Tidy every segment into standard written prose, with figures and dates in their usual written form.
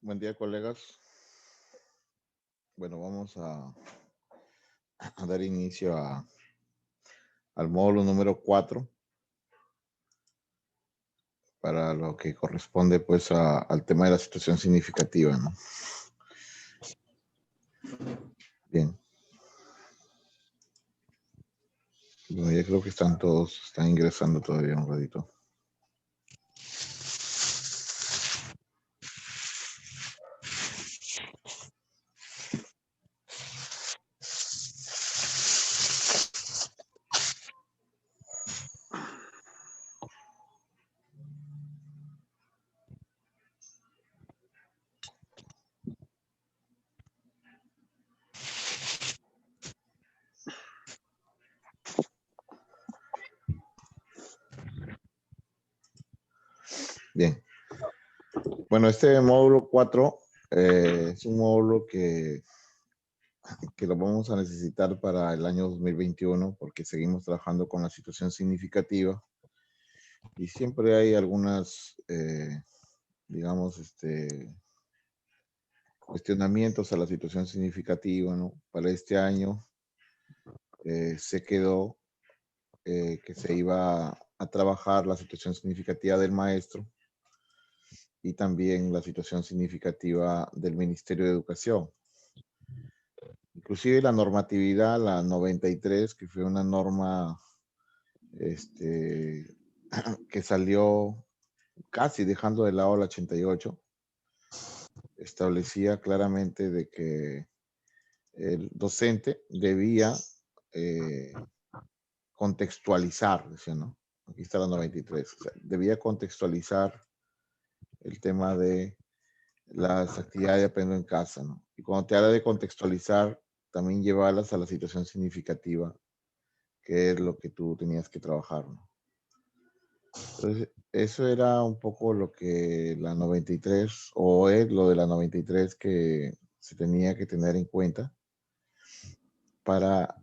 Buen día, colegas. Bueno, vamos a dar inicio al módulo número 4 para lo que corresponde pues al tema de la situación significativa, ¿no? Bien. Bueno, ya creo que están ingresando todavía un ratito. Bien. Bueno, este módulo 4 es un módulo que lo vamos a necesitar para el año 2021 porque seguimos trabajando con la situación significativa y siempre hay algunas, digamos, cuestionamientos a la situación significativa, ¿no? Para este año se quedó que se iba a trabajar la situación significativa del maestro y también la situación significativa del Ministerio de Educación. Inclusive la normatividad, la 93, que fue una norma que salió casi dejando de lado la 88, establecía claramente de que el docente debía contextualizar, decía, ¿no? Aquí está la 93. O sea, debía contextualizar el tema de las actividades de aprendo en casa, ¿no? Y cuando te habla de contextualizar, también llevarlas a la situación significativa, que es lo que tú tenías que trabajar, ¿no? Entonces, eso era un poco lo que la 93, o es lo de la 93 que se tenía que tener en cuenta para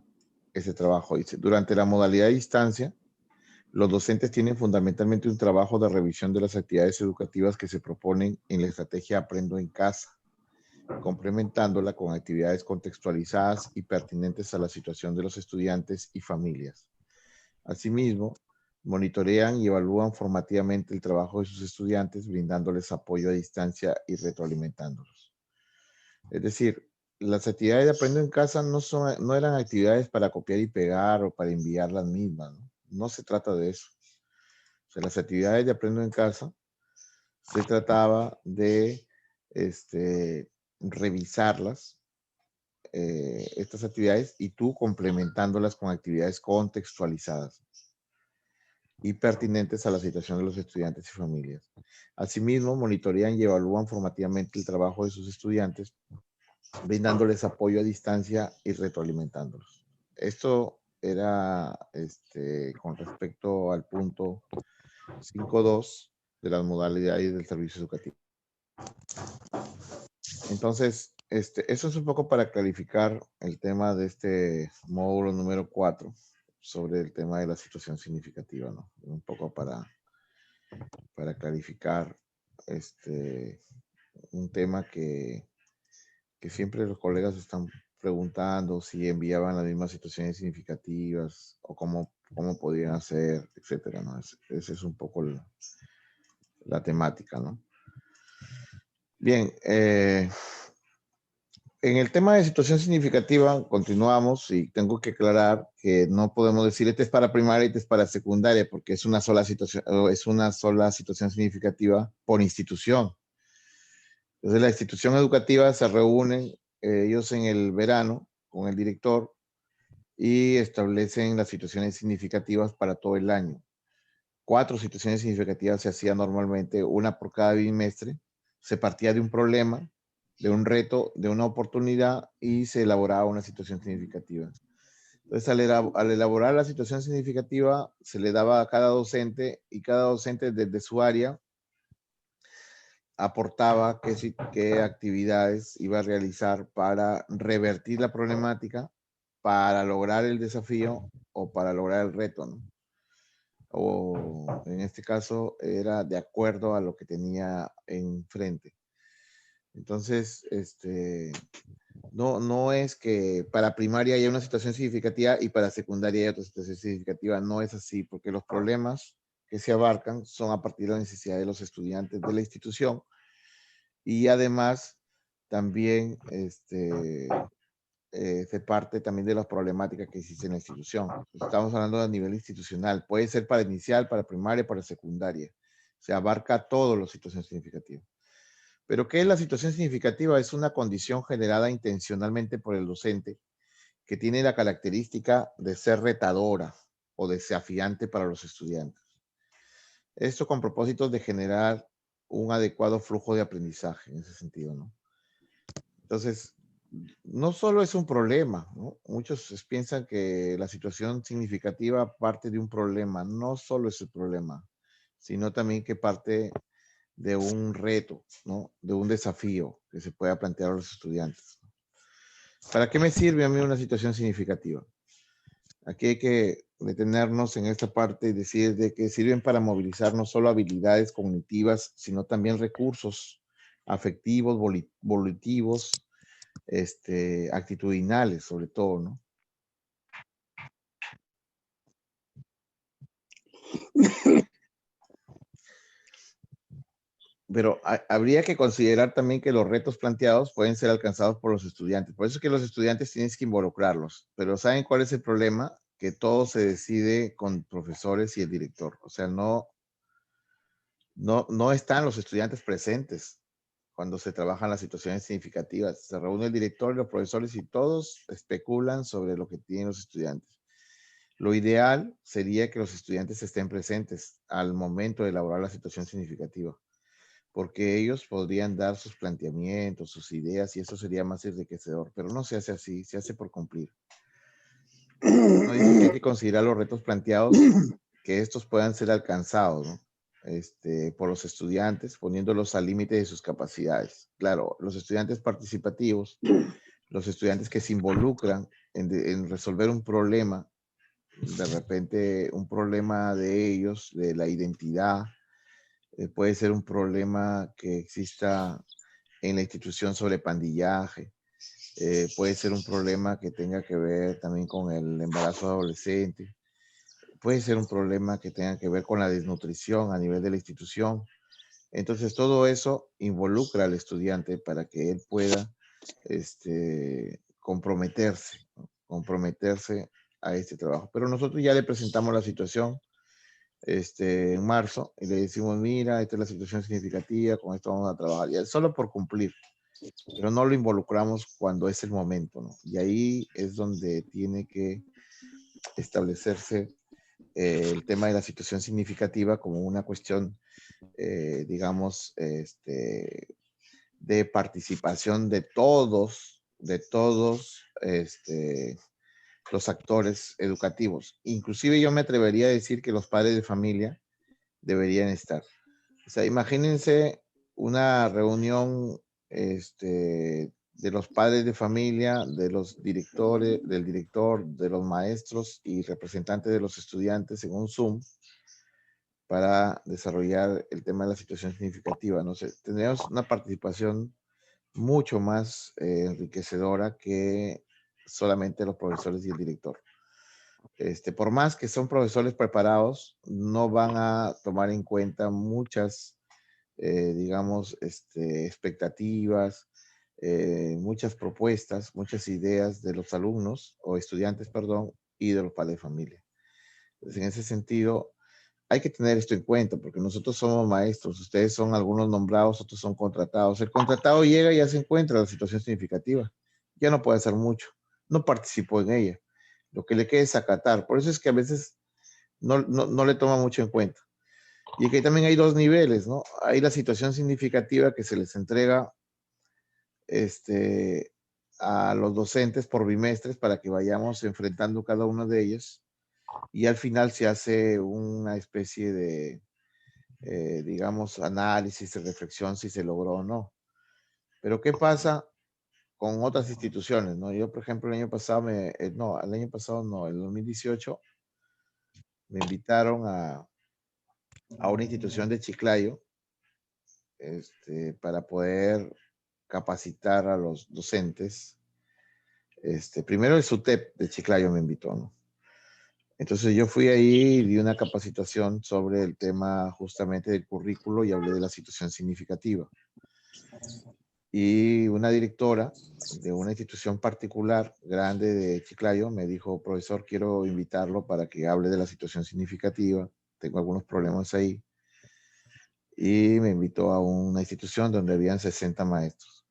ese trabajo. Dice, durante la modalidad de distancia, los docentes tienen fundamentalmente un trabajo de revisión de las actividades educativas que se proponen en la estrategia Aprendo en Casa, complementándola con actividades contextualizadas y pertinentes a la situación de los estudiantes y familias. Asimismo, monitorean y evalúan formativamente el trabajo de sus estudiantes, brindándoles apoyo a distancia y retroalimentándolos. Es decir, las actividades de Aprendo en Casa no eran actividades para copiar y pegar o para enviar las mismas, ¿no? No se trata de eso. O sea, las actividades de Aprendo en Casa se trataba de revisarlas, estas actividades, y tú complementándolas con actividades contextualizadas y pertinentes a la situación de los estudiantes y familias. Asimismo, monitorean y evalúan formativamente el trabajo de sus estudiantes, brindándoles apoyo a distancia y retroalimentándolos. Esto era con respecto al punto 5.2 de las modalidades del servicio educativo. Entonces, eso es un poco para clarificar el tema de este módulo número 4 sobre el tema de la situación significativa, ¿no? Un poco para clarificar un tema que siempre los colegas están preguntando si enviaban las mismas situaciones significativas o cómo podían hacer, etcétera, ¿no? Esa es un poco la temática, ¿no? Bien, en el tema de situación significativa, continuamos y tengo que aclarar que no podemos decir este es para primaria y este es para secundaria, porque es una sola situación significativa por institución. Entonces, la institución educativa se reúnen ellos en el verano con el director y establecen las situaciones significativas para todo el año. 4 situaciones significativas se hacían normalmente, una por cada bimestre. Se partía de un problema, de un reto, de una oportunidad y se elaboraba una situación significativa. Entonces, al elaborar la situación significativa, se le daba a cada docente y cada docente desde su área aportaba qué actividades iba a realizar para revertir la problemática, para lograr el desafío o para lograr el reto, ¿no? O en este caso era de acuerdo a lo que tenía enfrente. Entonces, no es que para primaria haya una situación significativa y para secundaria haya otra situación significativa. No es así, porque los problemas que se abarcan son a partir de la necesidad de los estudiantes de la institución y además también se parte también de las problemáticas que existen en la institución. Estamos hablando a nivel institucional. Puede ser para inicial, para primaria, para secundaria. Se abarca todas las situaciones significativas. Pero ¿qué es la situación significativa? Es una condición generada intencionalmente por el docente que tiene la característica de ser retadora o desafiante para los estudiantes. Esto con propósitos de generar un adecuado flujo de aprendizaje en ese sentido, ¿no? Entonces, no solo es un problema, ¿no? Muchos piensan que la situación significativa parte de un problema. No solo es el problema, sino también que parte de un reto, ¿no? De un desafío que se pueda plantear a los estudiantes. ¿Para qué me sirve a mí una situación significativa? Aquí hay que detenernos en esta parte y decir de que sirven para movilizar no solo habilidades cognitivas, sino también recursos afectivos, volitivos, actitudinales, sobre todo, ¿no? Pero habría que considerar también que los retos planteados pueden ser alcanzados por los estudiantes. Por eso es que los estudiantes tienes que involucrarlos. Pero ¿saben cuál es el problema? Que todo se decide con profesores y el director. O sea, no están los estudiantes presentes cuando se trabajan las situaciones significativas. Se reúne el director y los profesores y todos especulan sobre lo que tienen los estudiantes. Lo ideal sería que los estudiantes estén presentes al momento de elaborar la situación significativa, porque ellos podrían dar sus planteamientos, sus ideas, y eso sería más enriquecedor, pero no se hace así, se hace por cumplir. No dice que hay que considerar los retos planteados, que estos puedan ser alcanzados, ¿no? Por los estudiantes, poniéndolos al límite de sus capacidades. Claro, los estudiantes participativos, los estudiantes que se involucran en resolver un problema, de repente un problema de ellos, de la identidad, puede ser un problema que exista en la institución sobre pandillaje, puede ser un problema que tenga que ver también con el embarazo adolescente, puede ser un problema que tenga que ver con la desnutrición a nivel de la institución. Entonces, todo eso involucra al estudiante para que él pueda comprometerse, ¿no? Comprometerse a este trabajo. Pero nosotros ya le presentamos la situación en marzo y le decimos, mira, esta es la situación significativa, con esto vamos a trabajar, ya, solo por cumplir, pero no lo involucramos cuando es el momento, ¿no? Y ahí es donde tiene que establecerse el tema de la situación significativa como una cuestión, digamos, de participación de todos, los actores educativos. Inclusive yo me atrevería a decir que los padres de familia deberían estar. O sea, imagínense una reunión de los padres de familia, de los directores, del director, de los maestros y representantes de los estudiantes en un Zoom para desarrollar el tema de la situación significativa. No sé, tendríamos una participación mucho más enriquecedora que solamente los profesores y el director. Por más que son profesores preparados, no van a tomar en cuenta muchas, digamos, expectativas, muchas propuestas, muchas ideas de los alumnos o estudiantes, perdón, y de los padres de familia. Entonces, en ese sentido, hay que tener esto en cuenta, porque nosotros somos maestros, ustedes son algunos nombrados, otros son contratados. El contratado llega y ya se encuentra la situación significativa. Ya no puede hacer mucho, no participó en ella. Lo que le queda es acatar. Por eso es que a veces no le toma mucho en cuenta. Y que también hay dos niveles, ¿no? Hay la situación significativa que se les entrega a los docentes por bimestres para que vayamos enfrentando cada uno de ellos y al final se hace una especie de, digamos, análisis, de reflexión si se logró o no. Pero ¿qué pasa con otras instituciones, no? Yo, por ejemplo, el año pasado, no, el año pasado no, el 2018, me invitaron a una institución de Chiclayo para poder capacitar a los docentes. Primero el SUTEP de Chiclayo me invitó, ¿no? Entonces yo fui ahí y di una capacitación sobre el tema justamente del currículo y hablé de la situación significativa. Y una directora de una institución particular grande de Chiclayo me dijo, profesor, quiero invitarlo para que hable de la situación significativa. Tengo algunos problemas ahí. Y me invitó a una institución donde habían 60 maestros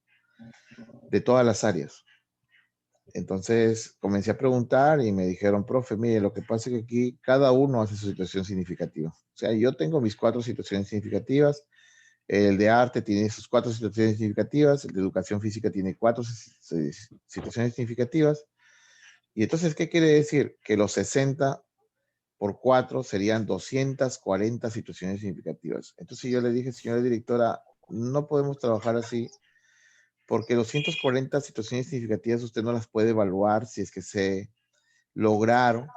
de todas las áreas. Entonces comencé a preguntar y me dijeron, profe, mire, lo que pasa es que aquí cada uno hace su situación significativa. O sea, yo tengo mis 4 situaciones significativas, el de arte tiene sus 4 situaciones significativas, el de educación física tiene 4 situaciones significativas. Y entonces, ¿qué quiere decir? Que los 60 por 4 serían 240 situaciones significativas. Entonces yo le dije, señora directora, no podemos trabajar así porque 240 situaciones significativas usted no las puede evaluar si es que se lograron,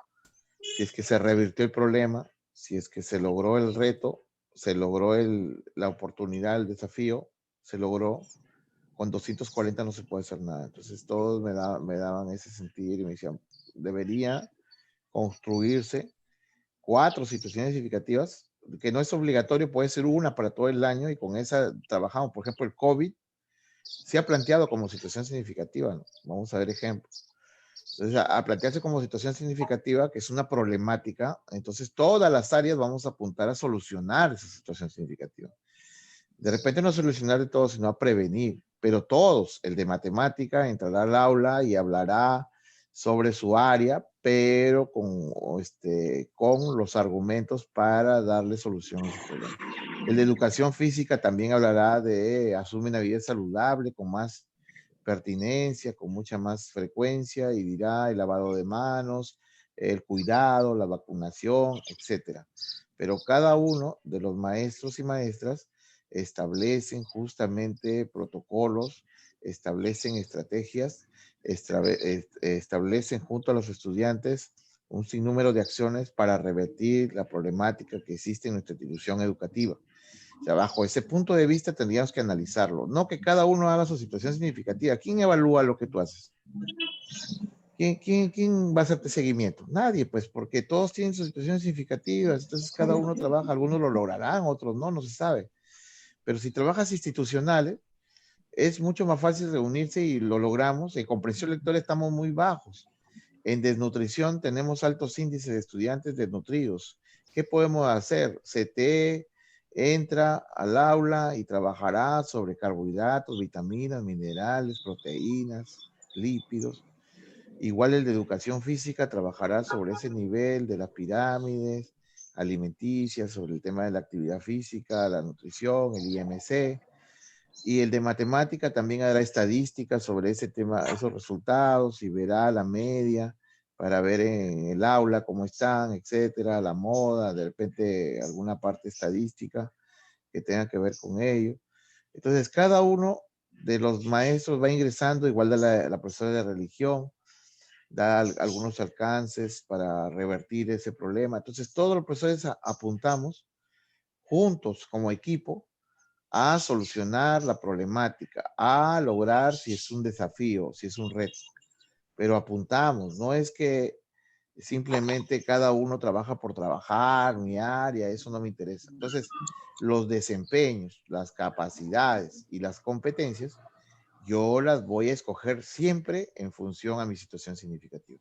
si es que se revirtió el problema, si es que se logró el reto, se logró la oportunidad, el desafío, se logró. Con 240 no se puede hacer nada. Entonces todos me daban ese sentir y me decían, debería construirse 4 situaciones significativas, que no es obligatorio, puede ser una para todo el año y con esa trabajamos. Por ejemplo, el COVID se ha planteado como situación significativa, ¿no? Vamos a ver ejemplos. Entonces, a plantearse como situación significativa, que es una problemática, entonces todas las áreas vamos a apuntar a solucionar esa situación significativa. De repente no solucionar de todo, sino a prevenir, pero todos, el de matemática, entrará al aula y hablará sobre su área, pero con los argumentos para darle solución a ese problema. El de educación física también hablará de asume una vida saludable con más pertinencia, con mucha más frecuencia y dirá el lavado de manos, el cuidado, la vacunación, etcétera. Pero cada uno de los maestros y maestras establecen justamente protocolos, establecen estrategias, establecen junto a los estudiantes un sinnúmero de acciones para revertir la problemática que existe en nuestra institución educativa. O sea, bajo ese punto de vista tendríamos que analizarlo. No que cada uno haga su situación significativa. ¿Quién evalúa lo que tú haces? ¿Quién va a hacerte seguimiento? Nadie, pues, porque todos tienen sus situaciones significativas. Entonces, cada uno trabaja. Algunos lo lograrán, otros no, no se sabe. Pero si trabajas institucionales, es mucho más fácil reunirse y lo logramos. En comprensión lectora estamos muy bajos. En desnutrición tenemos altos índices de estudiantes desnutridos. ¿Qué podemos hacer? CT entra al aula y trabajará sobre carbohidratos, vitaminas, minerales, proteínas, lípidos. Igual el de educación física trabajará sobre ese nivel de las pirámides alimenticias, sobre el tema de la actividad física, la nutrición, el IMC. Y el de matemática también hará estadísticas sobre ese tema, esos resultados y verá la media para ver en el aula cómo están, etcétera, la moda, de repente alguna parte estadística que tenga que ver con ello. Entonces, cada uno de los maestros va ingresando, igual de la profesora de religión, da algunos alcances para revertir ese problema. Entonces, todos los profesores apuntamos juntos como equipo a solucionar la problemática, a lograr si es un desafío, si es un reto. Pero apuntamos, no es que simplemente cada uno trabaja por trabajar, mi área, eso no me interesa. Entonces, los desempeños, las capacidades y las competencias, yo las voy a escoger siempre en función a mi situación significativa.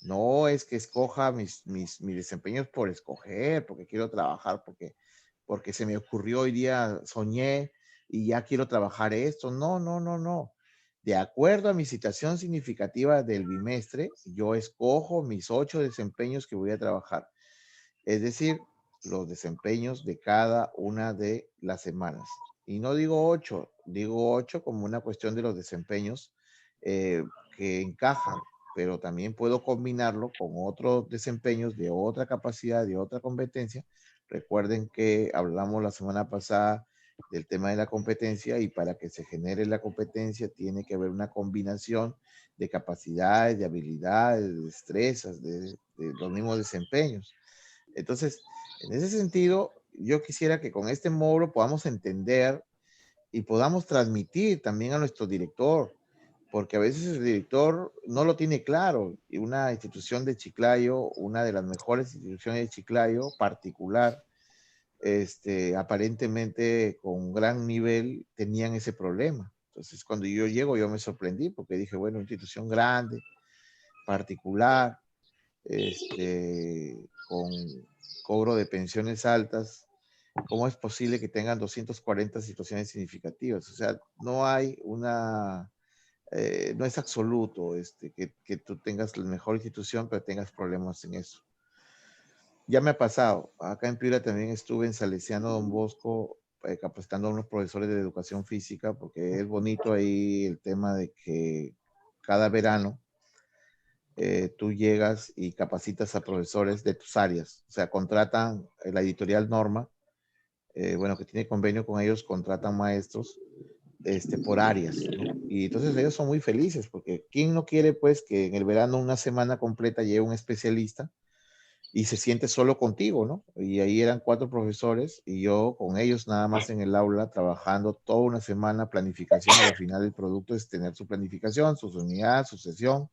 No es que escoja mis desempeños por escoger, porque quiero trabajar, porque se me ocurrió hoy día, soñé y ya quiero trabajar esto. No, no, no, no. De acuerdo a mi situación significativa del bimestre, yo escojo mis 8 desempeños que voy a trabajar. Es decir, los desempeños de cada una de las semanas. Y no digo 8 como una cuestión de los desempeños que encajan, pero también puedo combinarlo con otros desempeños de otra capacidad, de otra competencia. Recuerden que hablamos la semana pasada del tema de la competencia y para que se genere la competencia tiene que haber una combinación de capacidades, de habilidades, de destrezas, de los mismos desempeños. Entonces, en ese sentido, yo quisiera que con este módulo podamos entender y podamos transmitir también a nuestro director, porque a veces el director no lo tiene claro. Y una institución de Chiclayo, una de las mejores instituciones de Chiclayo, particular, aparentemente con gran nivel, tenían ese problema. Entonces, cuando yo llego, yo me sorprendí porque dije, bueno, institución grande, particular, con cobro de pensiones altas, ¿cómo es posible que tengan 240 situaciones significativas? O sea, no hay una, no es absoluto que tú tengas la mejor institución, pero tengas problemas en eso. Ya me ha pasado. Acá en Piura también estuve en Salesiano Don Bosco capacitando a unos profesores de educación física, porque es bonito ahí el tema de que cada verano tú llegas y capacitas a profesores de tus áreas. O sea, contratan la editorial Norma, bueno, que tiene convenio con ellos, contratan maestros por áreas, ¿no? Y entonces ellos son muy felices, porque ¿quién no quiere, pues, que en el verano una semana completa llegue un especialista y se siente solo contigo, ¿no? Y ahí eran 4 profesores y yo con ellos nada más en el aula trabajando toda una semana, planificación, y al final el producto es tener su planificación, su unidad, su sesión,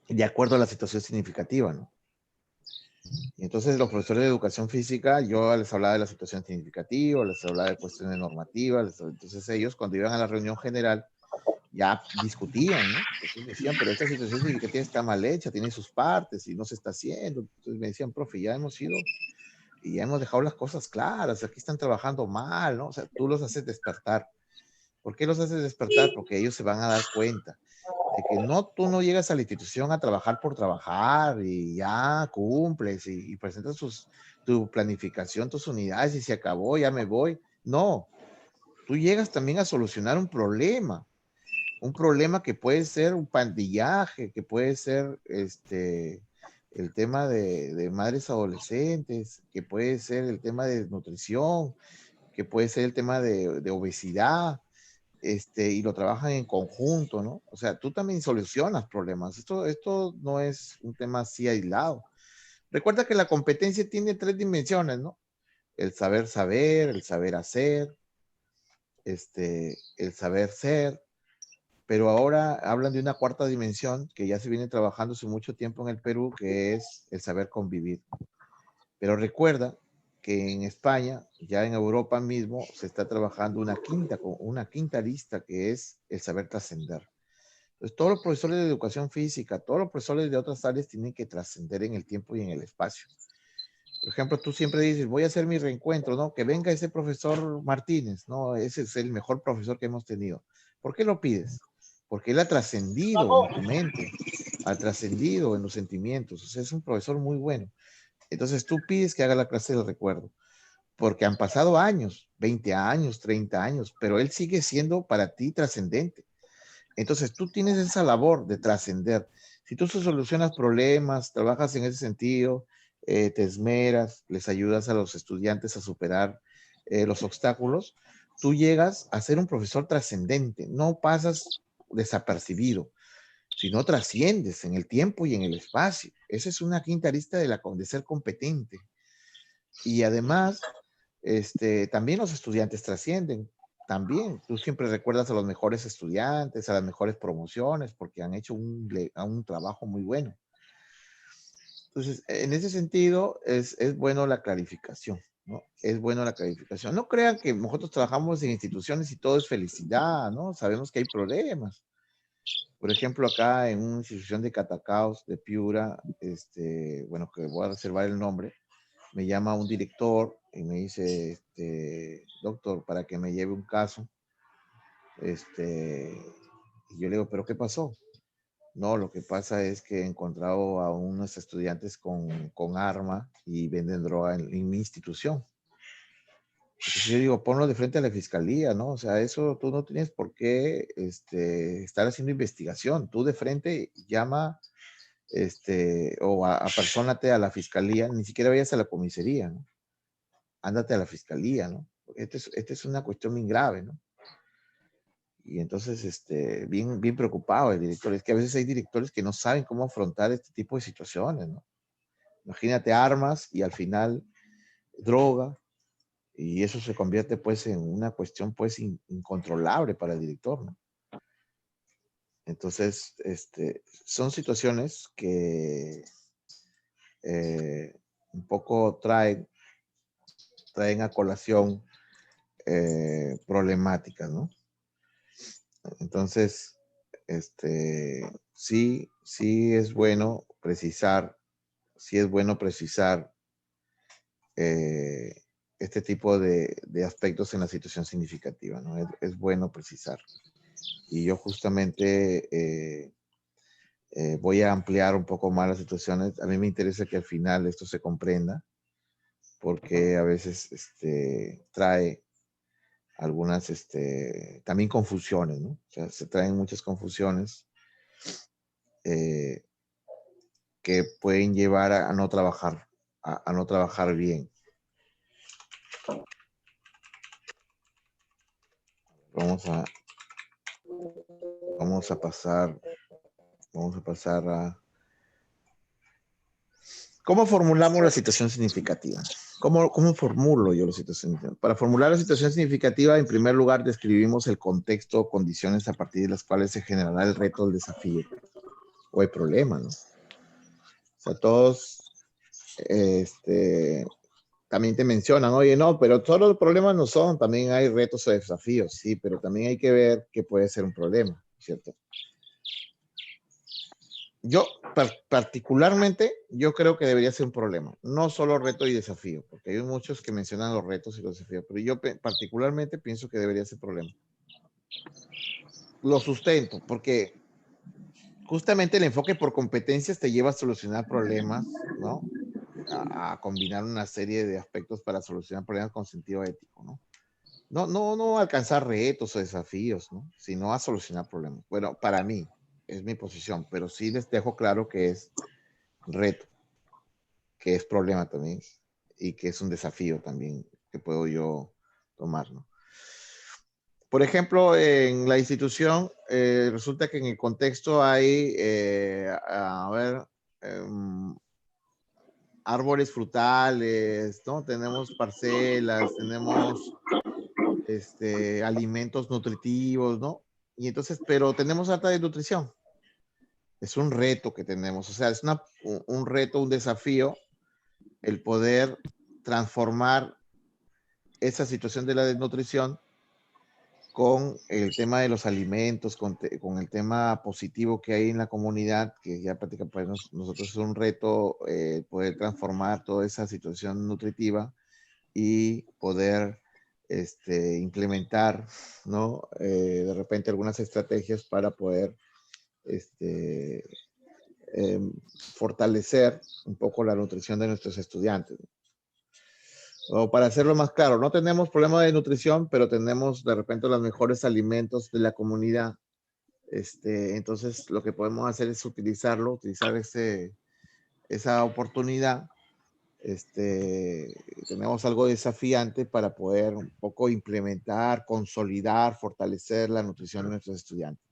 de acuerdo a la situación significativa, ¿no? Y entonces los profesores de educación física, yo les hablaba de la situación significativa, les hablaba de cuestiones normativas, entonces ellos cuando iban a la reunión general ya discutían, ¿no? Entonces me decían, pero esta situación significativa está mal hecha, tiene sus partes y no se está haciendo. Entonces me decían, profe, ya hemos ido y ya hemos dejado las cosas claras, aquí están trabajando mal, ¿no? O sea, tú los haces despertar. ¿Por qué los haces despertar? Porque ellos se van a dar cuenta de que no, tú no llegas a la institución a trabajar por trabajar y ya cumples y presentas tu planificación, tus unidades y se acabó, ya me voy. No, tú llegas también a solucionar un problema que puede ser un pandillaje, que puede ser el tema de madres adolescentes, que puede ser el tema de nutrición, que puede ser el tema de obesidad, y lo trabajan en conjunto, ¿no? O sea, tú también solucionas problemas. Esto no es un tema así aislado. Recuerda que la competencia tiene 3 dimensiones, ¿no? El saber saber, el saber hacer, el saber ser, pero ahora hablan de una cuarta dimensión que ya se viene trabajando hace mucho tiempo en el Perú, que es el saber convivir. Pero recuerda que en España, ya en Europa mismo, se está trabajando una quinta lista que es el saber trascender. Entonces, todos los profesores de educación física, todos los profesores de otras áreas tienen que trascender en el tiempo y en el espacio. Por ejemplo, tú siempre dices, voy a hacer mi reencuentro, ¿no? Que venga ese profesor Martínez, ¿no? Ese es el mejor profesor que hemos tenido. ¿Por qué lo pides? Porque él ha trascendido en tu mente, ha trascendido en los sentimientos. O sea, es un profesor muy bueno. Entonces tú pides que haga la clase del recuerdo, porque han pasado años, 20 años, 30 años, pero él sigue siendo para ti trascendente. Entonces tú tienes esa labor de trascender. Si tú solucionas problemas, trabajas en ese sentido, te esmeras, les ayudas a los estudiantes a superar los obstáculos, tú llegas a ser un profesor trascendente, no pasas desapercibido, sino trasciendes en el tiempo y en el espacio. Esa es una quinta arista de ser competente. Y además, también los estudiantes trascienden. También, tú siempre recuerdas a los mejores estudiantes, a las mejores promociones, porque han hecho un trabajo muy bueno. Entonces, en ese sentido, es bueno la clarificación, ¿no? Es bueno la clarificación. No crean que nosotros trabajamos en instituciones y todo es felicidad, ¿no? Sabemos que hay problemas. Por ejemplo, acá en una institución de Catacaos, de Piura, bueno, que voy a reservar el nombre, me llama un director y me dice, doctor, para que me lleve un caso, y yo le digo, ¿pero qué pasó? No, lo que pasa es que he encontrado a unos estudiantes con arma y venden droga en mi institución. Entonces yo digo, ponlo de frente a la fiscalía, ¿no? O sea, eso tú no tienes por qué estar haciendo investigación. Tú de frente llama, o apersónate a la fiscalía, ni siquiera vayas a la comisaría, ¿no? Ándate a la fiscalía, ¿no? Esta es una cuestión bien grave, ¿no? Y entonces, bien preocupado el director. Es que a veces hay directores que no saben cómo afrontar este tipo de situaciones, ¿no? Imagínate armas y al final droga Y eso se convierte pues en una cuestión pues incontrolable para el director, ¿no? Entonces, son situaciones que un poco traen a colación problemáticas, ¿no? Entonces, sí es bueno precisar, sí es bueno precisar este tipo de aspectos en la situación significativa, ¿no? Es bueno precisar. Y yo justamente voy a ampliar un poco más las situaciones. A mí me interesa que al final esto se comprenda, porque a veces trae algunas también confusiones, ¿no? O sea, se traen muchas confusiones eh, que pueden llevar a no trabajar, a no trabajar bien. Vamos a, vamos a pasar, vamos a pasar a ¿cómo formulamos la situación significativa? ¿Cómo formulo yo la situación significativa? Para formular la situación significativa, en primer lugar, describimos el contexto o condiciones a partir de las cuales se generará el reto, el desafío o el problema, ¿no? O sea, todos también te mencionan, oye, no, pero todos los problemas no son, también hay retos o desafíos, sí, pero también hay que ver que puede ser un problema, ¿cierto? Yo particularmente, yo creo que debería ser un problema, no solo reto y desafío, porque hay muchos que mencionan los retos y los desafíos, pero yo particularmente pienso que debería ser problema. Lo sustento, porque justamente el enfoque por competencias te lleva a solucionar problemas, ¿no? A combinar una serie de aspectos para solucionar problemas con sentido ético, ¿no? No alcanzar retos o desafíos, ¿no? Sino a solucionar problemas. Bueno, para mí, es mi posición, pero sí les dejo claro que es reto, que es problema también y que es un desafío también que puedo yo tomar, ¿no? Por ejemplo, en la institución, resulta que en el contexto hay, a ver, árboles frutales, ¿no? Tenemos parcelas, tenemos alimentos nutritivos, ¿no? Y entonces, pero tenemos alta desnutrición. Es un reto que tenemos, o sea, es un reto, un desafío, el poder transformar esa situación de la desnutrición con el tema de los alimentos, con el tema positivo que hay en la comunidad, que ya prácticamente para nosotros es un reto poder transformar toda esa situación nutritiva y poder implementar, ¿no? De repente algunas estrategias para poder eh, fortalecer un poco la nutrición de nuestros estudiantes. O para hacerlo más claro, no tenemos problema de nutrición, pero tenemos de repente los mejores alimentos de la comunidad. Entonces, lo que podemos hacer es utilizar esa oportunidad. Tenemos algo desafiante para poder un poco implementar, consolidar, fortalecer la nutrición de nuestros estudiantes.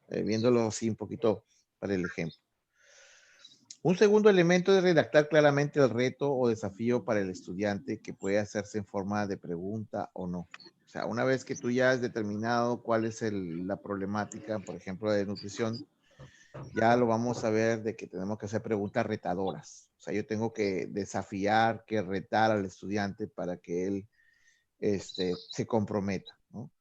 Viéndolo así un poquito para el ejemplo. Un segundo elemento es redactar claramente el reto o desafío para el estudiante que puede hacerse en forma de pregunta o no. O sea, una vez que tú ya has determinado cuál es la problemática, por ejemplo, de nutrición, ya lo vamos a ver de que tenemos que hacer preguntas retadoras. O sea, yo tengo que desafiar, que retar al estudiante para que él se comprometa, ¿no?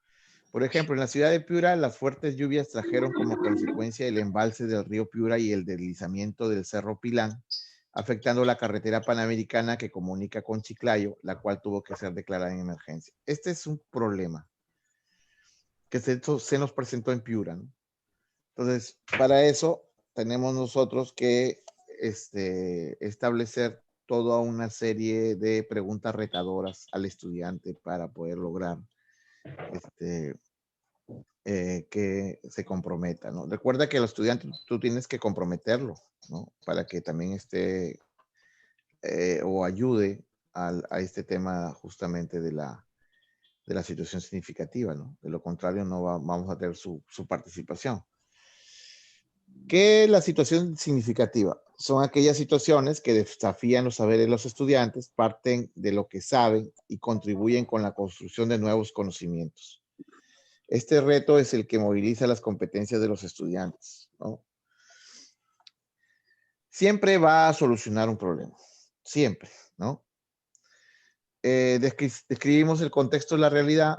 Por ejemplo, en la ciudad de Piura, las fuertes lluvias trajeron como consecuencia el embalse del río Piura y el deslizamiento del Cerro Pilán, afectando la carretera panamericana que comunica con Chiclayo, la cual tuvo que ser declarada en emergencia. Este es un problema que se nos presentó en Piura, ¿no? Entonces, para eso tenemos nosotros que establecer toda una serie de preguntas retadoras al estudiante para poder lograr que se comprometa, ¿no? Recuerda que el estudiante tú tienes que comprometerlo, ¿no? Para que también esté o ayude a este tema justamente de la situación significativa, ¿no? De lo contrario, no vamos a tener su participación. ¿Qué es la situación significativa? son aquellas situaciones que desafían los saberes de los estudiantes, parten de lo que saben y contribuyen con la construcción de nuevos conocimientos. Este reto es el que moviliza las competencias de los estudiantes, ¿no? Siempre va a solucionar un problema, siempre, ¿no? Describimos el contexto de la realidad,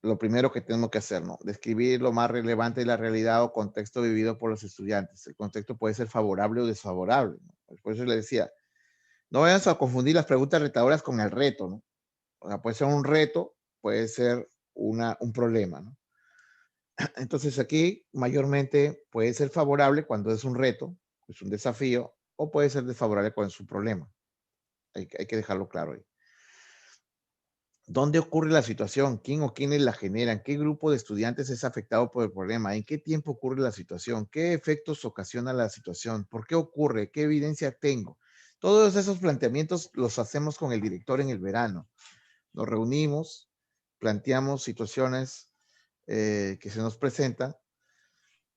lo primero que tenemos que hacer, ¿no? Describir lo más relevante de la realidad o contexto vivido por los estudiantes. El contexto puede ser favorable o desfavorable, ¿no? Por eso le decía, no vayas a confundir las preguntas retadoras con el reto, ¿no? O sea, puede ser un reto, puede ser un problema, ¿no? Entonces aquí mayormente puede ser favorable cuando es un reto, es un desafío, o puede ser desfavorable cuando es un problema. Hay que dejarlo claro ahí. ¿Dónde ocurre la situación? ¿Quién o quiénes la generan? ¿Qué grupo de estudiantes es afectado por el problema? ¿En qué tiempo ocurre la situación? ¿Qué efectos ocasiona la situación? ¿Por qué ocurre? ¿Qué evidencia tengo? Todos esos planteamientos los hacemos con el director en el verano. Nos reunimos, planteamos situaciones que se nos presentan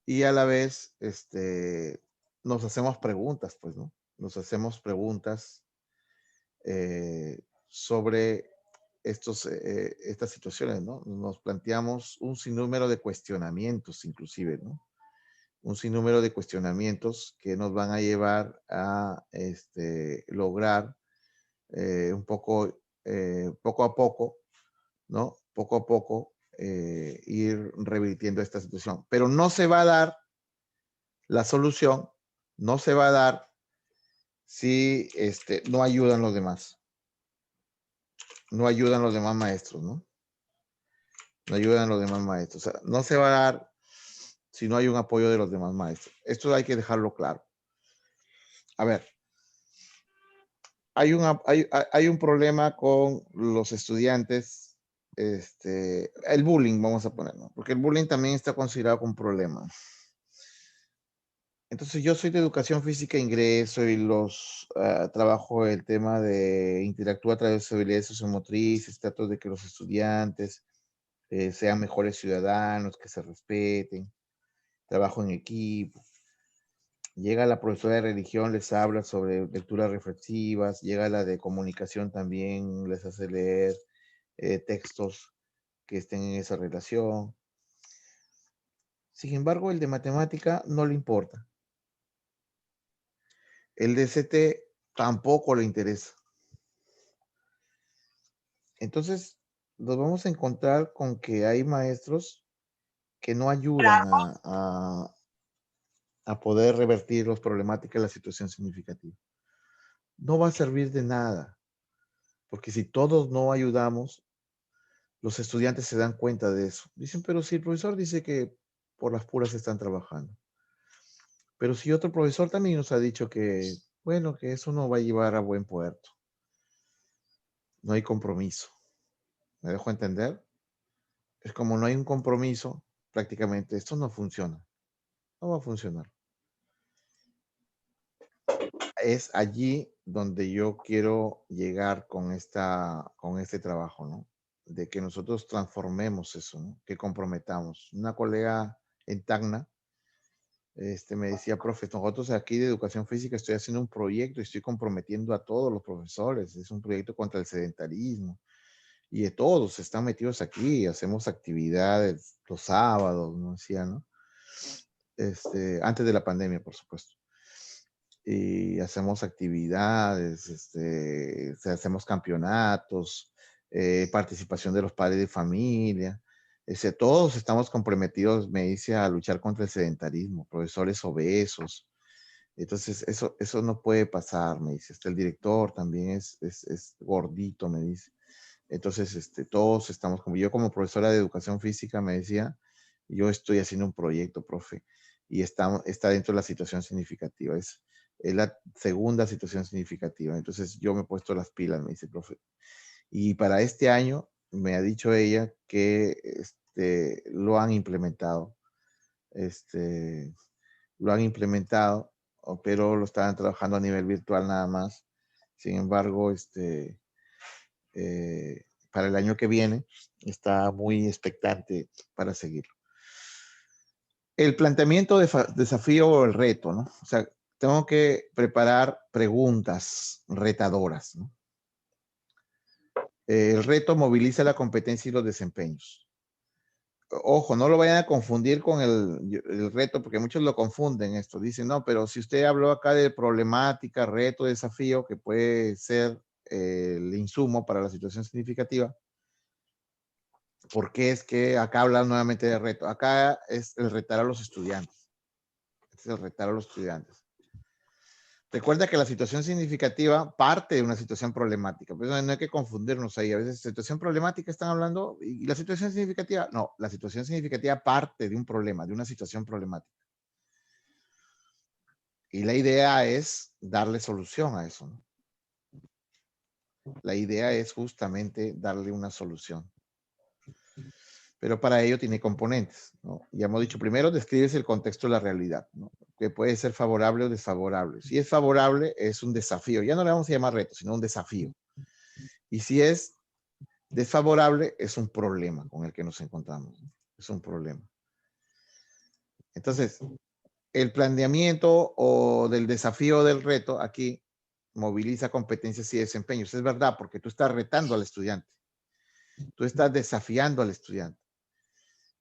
y a la vez nos hacemos preguntas, pues, ¿no? Nos hacemos preguntas sobre estas situaciones, ¿no? Nos planteamos un sinnúmero de cuestionamientos, inclusive, ¿no? Un sinnúmero de cuestionamientos que nos van a llevar a lograr poco a poco, ¿no? Poco a poco, ir revirtiendo esta situación. Pero no se va a dar la solución, no se va a dar si no ayudan los demás. No ayudan los demás maestros, ¿no? No ayudan los demás maestros. O sea, no se va a dar si no hay un apoyo de los demás maestros. Esto hay que dejarlo claro. A ver, hay un problema con los estudiantes, el bullying, vamos a ponerlo, porque el bullying también está considerado como un problema. Entonces, yo soy de educación física, ingreso y trabajo el tema de interactúa a través de habilidades sociomotrices, trato de que los estudiantes sean mejores ciudadanos, que se respeten, trabajo en equipo. Llega la profesora de religión, les habla sobre lecturas reflexivas, llega la de comunicación también, les hace leer textos que estén en esa relación. Sin embargo, el de matemática no le importa. El de ST tampoco le interesa. Entonces, nos vamos a encontrar con que hay maestros que no ayudan a poder revertir las problemáticas de la situación significativa. No va a servir de nada, porque si todos no ayudamos, los estudiantes se dan cuenta de eso. Dicen, pero si el profesor dice que por las puras están trabajando. Pero si otro profesor también nos ha dicho que, bueno, que eso no va a llevar a buen puerto. No hay compromiso. ¿Me dejo entender? Es como no hay un compromiso, prácticamente esto no funciona. No va a funcionar. Es allí donde yo quiero llegar con este trabajo, ¿no? De que nosotros transformemos eso, ¿no? Que comprometamos. Una colega en Tacna me decía, profe, nosotros aquí de educación física estoy haciendo un proyecto y estoy comprometiendo a todos los profesores. Es un proyecto contra el sedentarismo y de todos están metidos aquí. Hacemos actividades los sábados, ¿no? Decía, ¿no? Antes de la pandemia, por supuesto. Y hacemos actividades, hacemos campeonatos, participación de los padres de familia. Todos estamos comprometidos, me dice, a luchar contra el sedentarismo, profesores obesos. Entonces, eso no puede pasar, me dice. El director también es gordito, me dice. Entonces, todos estamos, como yo como profesora de educación física, me decía, yo estoy haciendo un proyecto, profe, y está dentro de la situación significativa. Es la segunda situación significativa. Entonces, yo me he puesto las pilas, me dice, profe. Y para este año, me ha dicho ella que lo han implementado. Lo han implementado, pero lo estaban trabajando a nivel virtual nada más. Sin embargo, para el año que viene está muy expectante para seguirlo. El planteamiento de desafío o el reto, ¿no? O sea, tengo que preparar preguntas retadoras, ¿no? El reto moviliza la competencia y los desempeños. Ojo, no lo vayan a confundir con el reto, porque muchos lo confunden esto. Dicen, no, pero si usted habló acá de problemática, reto, desafío, que puede ser el insumo para la situación significativa, ¿por qué es que acá hablan nuevamente de reto? Acá es el retar a los estudiantes. Es el retar a los estudiantes. Recuerda que la situación significativa parte de una situación problemática. Pues no hay que confundirnos ahí. A veces situación problemática están hablando y la situación significativa. No, la situación significativa parte de un problema, de una situación problemática. Y la idea es darle solución a eso, ¿no? La idea es justamente darle una solución. Pero para ello tiene componentes, ¿no? Ya hemos dicho, primero describes el contexto de la realidad, ¿no? Que puede ser favorable o desfavorable. Si es favorable, es un desafío. Ya no le vamos a llamar reto, sino un desafío. Y si es desfavorable, es un problema con el que nos encontramos, ¿no? Es un problema. Entonces, el planteamiento o del desafío del reto aquí moviliza competencias y desempeños. Es verdad, porque tú estás retando al estudiante. Tú estás desafiando al estudiante.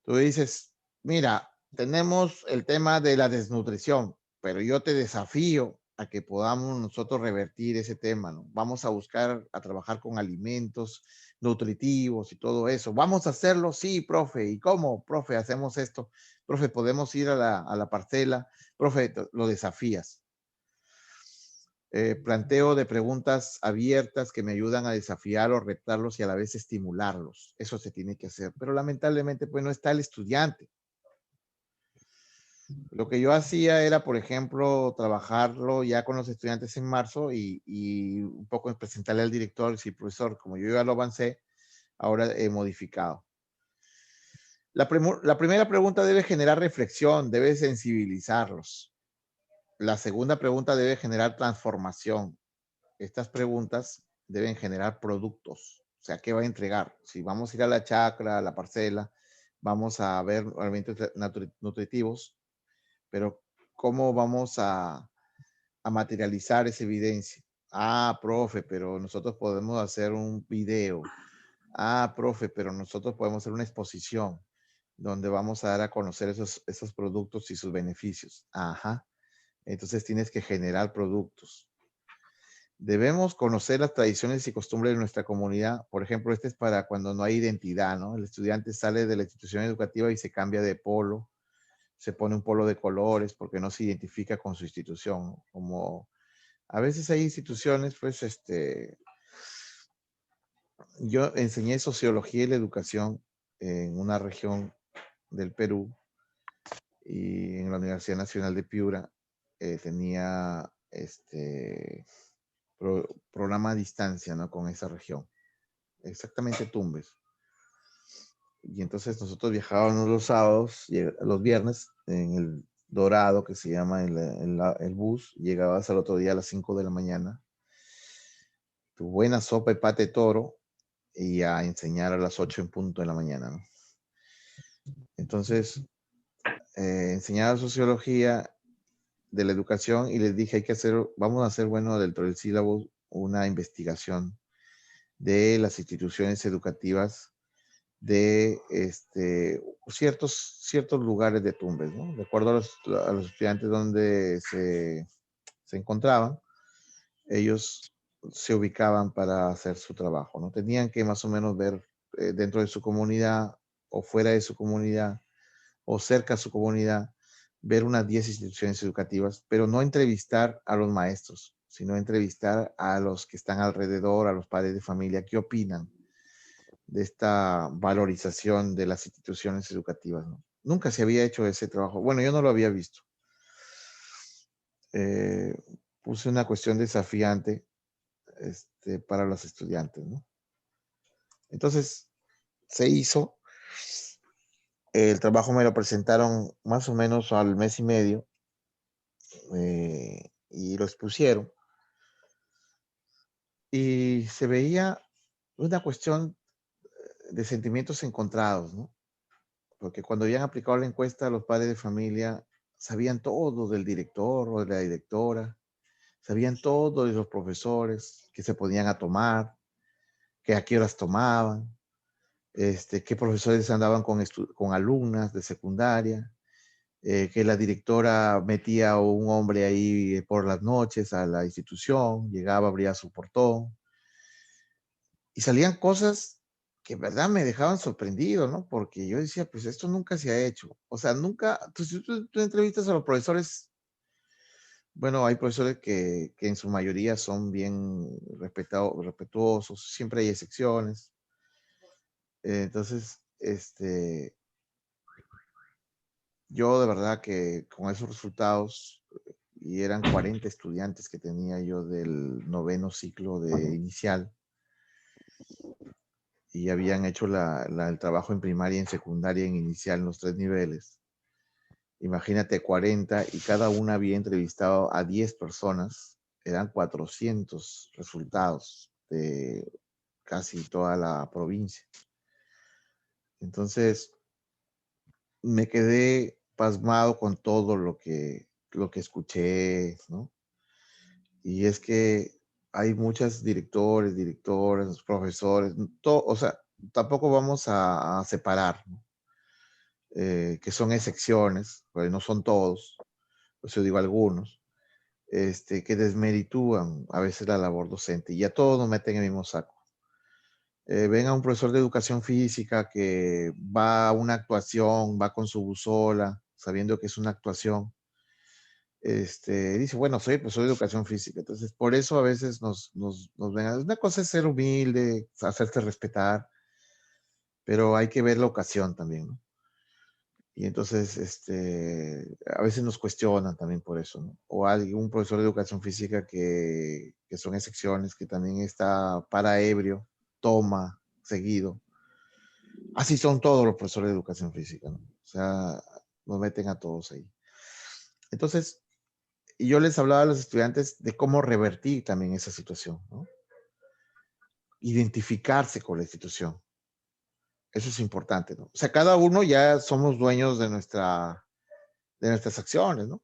Tú dices, mira, tenemos el tema de la desnutrición, pero yo te desafío a que podamos nosotros revertir ese tema, ¿no? Vamos a buscar, a trabajar con alimentos nutritivos y todo eso. ¿Vamos a hacerlo? Sí, profe. ¿Y cómo, profe, hacemos esto? Profe, podemos ir a la parcela. Profe, lo desafías. Planteo de preguntas abiertas que me ayudan a desafiar o retarlos y a la vez estimularlos. Eso se tiene que hacer. Pero lamentablemente, pues no está el estudiante. Lo que yo hacía era, por ejemplo, trabajarlo ya con los estudiantes en marzo y un poco presentarle al director, si profesor, como yo ya lo avancé, ahora he modificado. La primera pregunta debe generar reflexión, debe sensibilizarlos. La segunda pregunta debe generar transformación. Estas preguntas deben generar productos. O sea, ¿qué va a entregar? Si vamos a ir a la chacra, a la parcela, vamos a ver alimentos nutritivos, pero ¿cómo vamos a materializar esa evidencia? Ah, profe, pero nosotros podemos hacer un video. Ah, profe, pero nosotros podemos hacer una exposición donde vamos a dar a conocer esos productos y sus beneficios. Ajá. Entonces tienes que generar productos. Debemos conocer las tradiciones y costumbres de nuestra comunidad. Por ejemplo, este es para cuando no hay identidad, ¿no? El estudiante sale de la institución educativa y se cambia de polo, se pone un polo de colores porque no se identifica con su institución, ¿no? Como a veces hay instituciones, pues, yo enseñé sociología y la educación en una región del Perú y en la Universidad Nacional de Piura tenía programa a distancia, ¿no? Con esa región, exactamente Tumbes. Y entonces nosotros viajábamos los sábados, los viernes, en el Dorado, que se llama el bus, llegabas al otro día a las 5 de la mañana, tu buena sopa y pate toro, y a enseñar a las 8 en punto de la mañana, ¿no? Entonces, enseñaba sociología de la educación y les dije, vamos a hacer, bueno, dentro del sílabo, una investigación de las instituciones educativas de ciertos lugares de Tumbes, ¿no? De acuerdo a los estudiantes donde se encontraban, ellos se ubicaban para hacer su trabajo, ¿no? Tenían que más o menos ver dentro de su comunidad o fuera de su comunidad o cerca de su comunidad, ver unas 10 instituciones educativas, pero no entrevistar a los maestros, sino entrevistar a los que están alrededor, a los padres de familia, qué opinan de esta valorización de las instituciones educativas, ¿no? Nunca se había hecho ese trabajo. Bueno, yo no lo había visto. Eh, Puse una cuestión desafiante para los estudiantes, ¿no? Entonces, se hizo. El trabajo me lo presentaron más o menos al mes y medio y lo expusieron. Y se veía una cuestión de sentimientos encontrados, ¿no? Porque cuando habían aplicado la encuesta, los padres de familia sabían todo del director o de la directora, sabían todo de los profesores que se ponían a tomar, que a qué horas tomaban, qué profesores andaban con alumnas de secundaria, que la directora metía a un hombre ahí por las noches a la institución, llegaba, abría su portón, y salían cosas que en verdad me dejaban sorprendido, ¿no? Porque yo decía, pues esto nunca se ha hecho. O sea, nunca, si tú entrevistas a los profesores, bueno, hay profesores que en su mayoría son bien respetuosos, siempre hay excepciones. Entonces, yo de verdad que con esos resultados, y eran 40 estudiantes que tenía yo del noveno ciclo de inicial, y habían hecho el trabajo en primaria, en secundaria, en inicial, en los 3 niveles. Imagínate 40 y cada una había entrevistado a 10 personas, eran 400 resultados de casi toda la provincia. Entonces, me quedé pasmado con todo lo que escuché, ¿no? Y es que hay muchos directores, directoras, profesores, o sea, tampoco vamos a separar, ¿no? Que son excepciones, pues no son todos, pues yo digo algunos, que desmeritúan a veces la labor docente y a todos nos meten en el mismo saco. Ven a un profesor de educación física que va a una actuación, va con su buzola, sabiendo que es una actuación. Dice, bueno, soy profesor de educación física, entonces por eso a veces nos ven. Una cosa es ser humilde, hacerte respetar, pero hay que ver la ocasión también, ¿no? Y entonces, a veces nos cuestionan también por eso, ¿no? O algún profesor de educación física que son excepciones, que también está para ebrio, toma seguido. Así son todos los profesores de educación física, ¿no? O sea, nos meten a todos ahí. Entonces, y yo les hablaba a los estudiantes de cómo revertir también esa situación, ¿no? Identificarse con la institución. Eso es importante, ¿no? O sea, cada uno ya somos dueños de nuestras acciones, ¿no?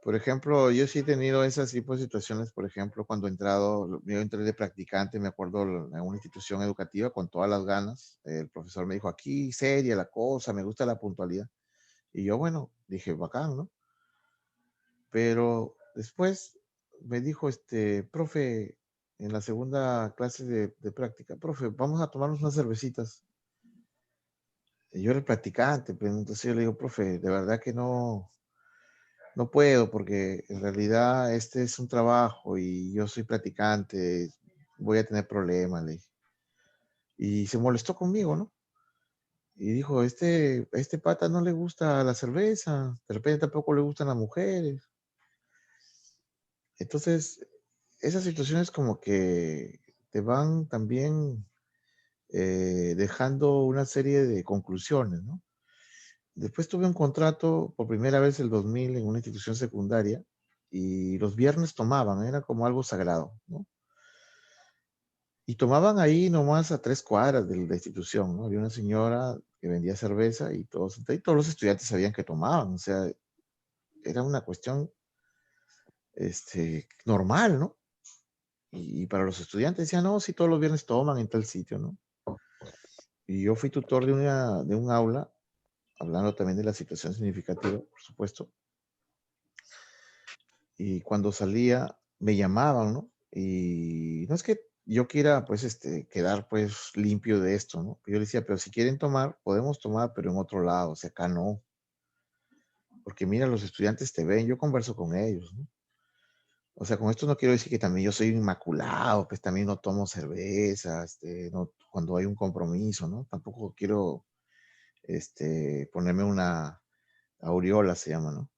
Por ejemplo, yo sí he tenido esas tipos de situaciones, por ejemplo, cuando yo entré de practicante, me acuerdo en una institución educativa con todas las ganas, el profesor me dijo, aquí seria la cosa, me gusta la puntualidad. Y yo, bueno, dije, bacán, ¿no? Pero después me dijo, profe, en la segunda clase de práctica, profe, vamos a tomarnos unas cervecitas. Y yo era el practicante, pero entonces yo le digo, profe, de verdad que no puedo porque en realidad este es un trabajo y yo soy practicante, voy a tener problemas, le dije. Y se molestó conmigo, ¿no? Y dijo, a este pata no le gusta la cerveza, de repente tampoco le gustan las mujeres. Entonces, esas situaciones como que te van también dejando una serie de conclusiones, ¿no? Después tuve un contrato por primera vez el 2000 en una institución secundaria y los viernes tomaban, era como algo sagrado, ¿no? Y tomaban ahí nomás a 3 cuadras de la institución, ¿no? Había una señora que vendía cerveza y todos los estudiantes sabían que tomaban, o sea, era una cuestión normal, ¿no? Y para los estudiantes decían, no, si todos los viernes toman en tal sitio, ¿no? Y yo fui tutor de un aula, hablando también de la situación significativa, por supuesto, y cuando salía me llamaban, ¿no? Y no es que yo quiera, pues, quedar, pues, limpio de esto, ¿no? Yo le decía, pero si quieren tomar, podemos tomar, pero en otro lado, o sea, acá no. Porque mira, los estudiantes te ven, yo converso con ellos, ¿no? O sea, con esto no quiero decir que también yo soy inmaculado, pues también no tomo cerveza, no, cuando hay un compromiso, ¿no? Tampoco quiero, ponerme una aureola, se llama, ¿no?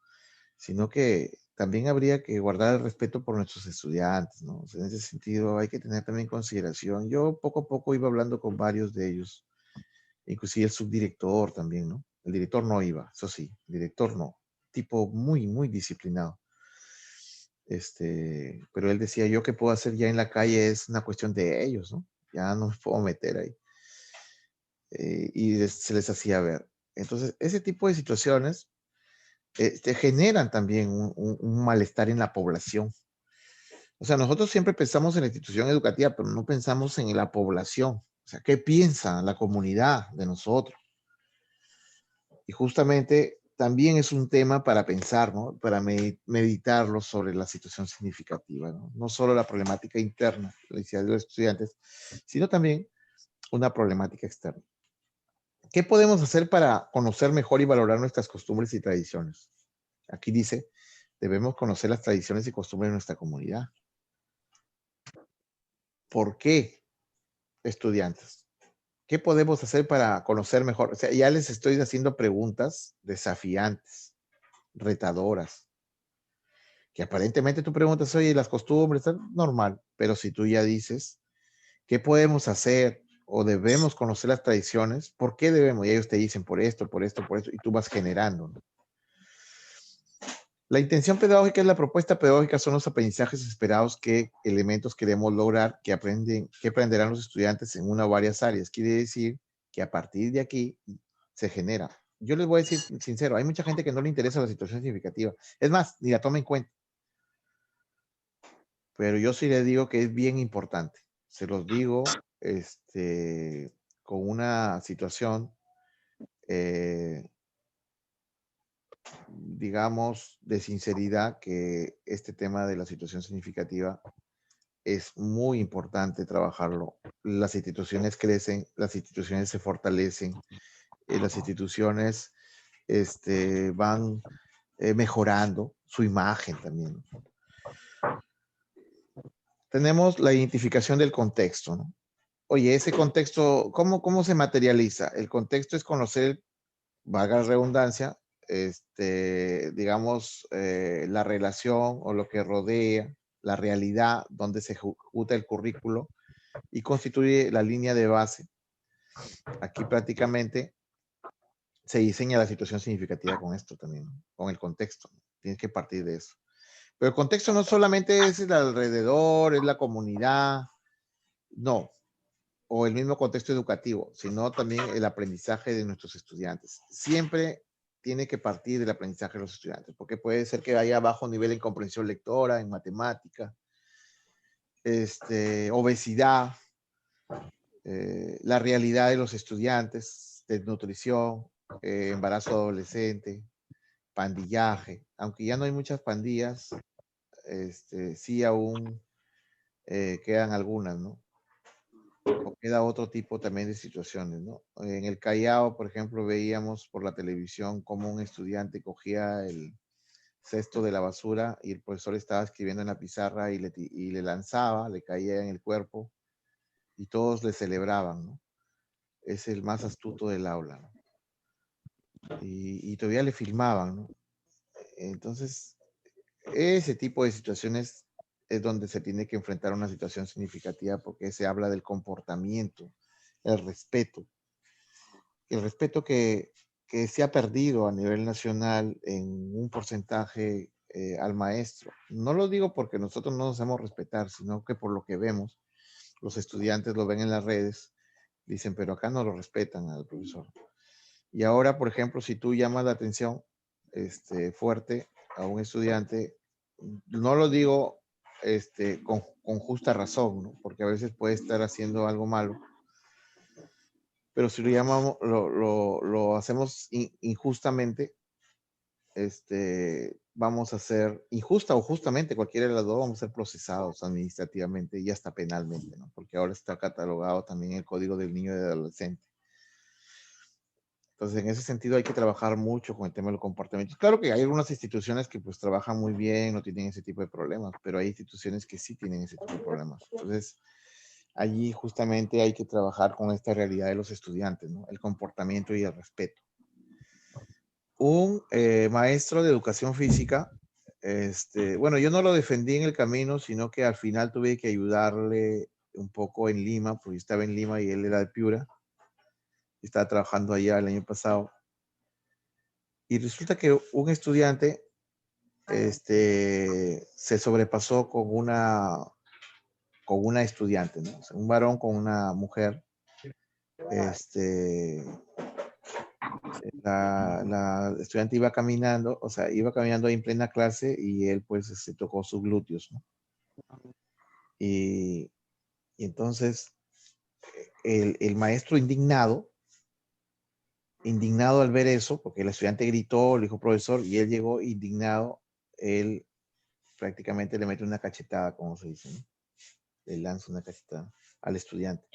Sino que también habría que guardar el respeto por nuestros estudiantes, ¿no? O sea, en ese sentido hay que tener también consideración. Yo poco a poco iba hablando con varios de ellos, inclusive el subdirector también, ¿no? El director no iba, eso sí, el director no, tipo muy, muy disciplinado. Pero él decía, yo qué puedo hacer ya en la calle es una cuestión de ellos, ¿no? Ya no me puedo meter ahí. Se les hacía ver. Entonces, ese tipo de situaciones generan también un malestar en la población. O sea, nosotros siempre pensamos en la institución educativa, pero no pensamos en la población. O sea, ¿qué piensa la comunidad de nosotros? Y justamente también es un tema para pensar, ¿no? Para meditarlo sobre la situación significativa, ¿no? No solo la problemática interna, la necesidad de los estudiantes, sino también una problemática externa. ¿Qué podemos hacer para conocer mejor y valorar nuestras costumbres y tradiciones? Aquí dice, debemos conocer las tradiciones y costumbres de nuestra comunidad. ¿Por qué, estudiantes? ¿Qué podemos hacer para conocer mejor? O sea, ya les estoy haciendo preguntas desafiantes, retadoras, que aparentemente tú preguntas, oye, las costumbres, están normal, pero si tú ya dices, ¿qué podemos hacer? O debemos conocer las tradiciones, ¿por qué debemos? Y ellos te dicen por esto, por esto, por esto, y tú vas generando, ¿no? La intención pedagógica es la propuesta pedagógica, son los aprendizajes esperados que elementos queremos lograr, que aprenderán los estudiantes en una o varias áreas. Quiere decir que a partir de aquí se genera. Yo les voy a decir sincero, hay mucha gente que no le interesa la situación significativa. Es más, ni la toma en cuenta. Pero yo sí les digo que es bien importante. Se los digo con una situación, eh, digamos, de sinceridad, que este tema de la situación significativa es muy importante trabajarlo. Las instituciones crecen, las instituciones se fortalecen, las instituciones van mejorando su imagen también. Tenemos la identificación del contexto, ¿no? Oye, ese contexto, ¿cómo se materializa? El contexto es conocer, valga la redundancia, digamos, la relación o lo que rodea, la realidad donde se ejecuta el currículo y constituye la línea de base. Aquí prácticamente se diseña la situación significativa con esto también, con el contexto. Tienes que partir de eso. Pero el contexto no solamente es el alrededor, es la comunidad, no, o el mismo contexto educativo, sino también el aprendizaje de nuestros estudiantes. Siempre tiene que partir del aprendizaje de los estudiantes, porque puede ser que haya bajo nivel en comprensión lectora, en matemática, obesidad, la realidad de los estudiantes, desnutrición, embarazo adolescente, pandillaje, aunque ya no hay muchas pandillas, sí aún quedan algunas, ¿no? O queda otro tipo también de situaciones, ¿no? En el Callao, por ejemplo, veíamos por la televisión cómo un estudiante cogía el cesto de la basura y el profesor estaba escribiendo en la pizarra y le lanzaba, le caía en el cuerpo y todos le celebraban, ¿no? Es el más astuto del aula, ¿no? Y todavía le filmaban, ¿no? Entonces, ese tipo de situaciones es donde se tiene que enfrentar una situación significativa porque se habla del comportamiento, el respeto. El respeto que se ha perdido a nivel nacional en un porcentaje al maestro. No lo digo porque nosotros no nos hacemos respetar, sino que por lo que vemos, los estudiantes lo ven en las redes, dicen, pero acá no lo respetan al profesor. Y ahora, por ejemplo, si tú llamas la atención fuerte a un estudiante, no lo digo con justa razón, ¿no? Porque a veces puede estar haciendo algo malo, pero si lo llamamos, lo hacemos injustamente, vamos a ser, injusta o justamente, cualquiera de las dos, vamos a ser procesados administrativamente y hasta penalmente, ¿no? Porque ahora está catalogado también el Código del Niño y del Adolescente. Entonces, en ese sentido hay que trabajar mucho con el tema de los comportamientos. Claro que hay algunas instituciones que pues trabajan muy bien, no tienen ese tipo de problemas, pero hay instituciones que sí tienen ese tipo de problemas. Entonces, allí justamente hay que trabajar con esta realidad de los estudiantes, ¿no? El comportamiento y el respeto. Un maestro de educación física, bueno, yo no lo defendí en el camino, sino que al final tuve que ayudarle un poco en Lima, porque yo estaba en Lima y él era de Piura. Estaba trabajando allá el año pasado. Y resulta que un estudiante se sobrepasó con una estudiante, ¿no? O sea, un varón con una mujer, La estudiante iba caminando, o sea, iba caminando ahí en plena clase y él pues se tocó sus glúteos, ¿no? Y, y entonces el maestro indignado al ver eso, porque el estudiante gritó, le dijo profesor, y él llegó indignado, él prácticamente le mete una cachetada, como se dice, ¿no? Le lanza una cachetada al estudiante,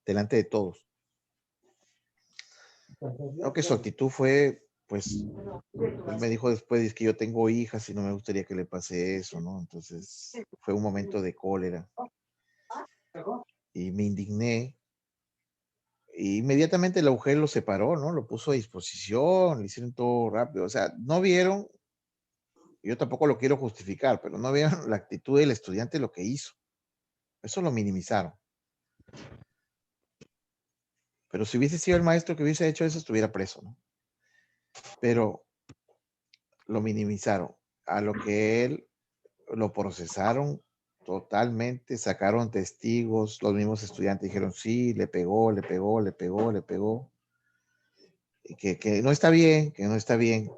delante de todos. Creo que su actitud fue, pues, él me dijo después, es que yo tengo hijas y no me gustaría que le pase eso, ¿no? Entonces fue un momento de cólera y me indigné. Y inmediatamente la mujer lo separó, ¿no? Lo puso a disposición, le hicieron todo rápido. O sea, no vieron, yo tampoco lo quiero justificar, pero no vieron la actitud del estudiante lo que hizo. Eso lo minimizaron. Pero si hubiese sido el maestro que hubiese hecho eso, estuviera preso, ¿no? Pero lo minimizaron. A lo que él lo procesaron totalmente, sacaron testigos, los mismos estudiantes dijeron, sí, le pegó, le pegó, le pegó, le pegó. Y que no está bien, que no está bien,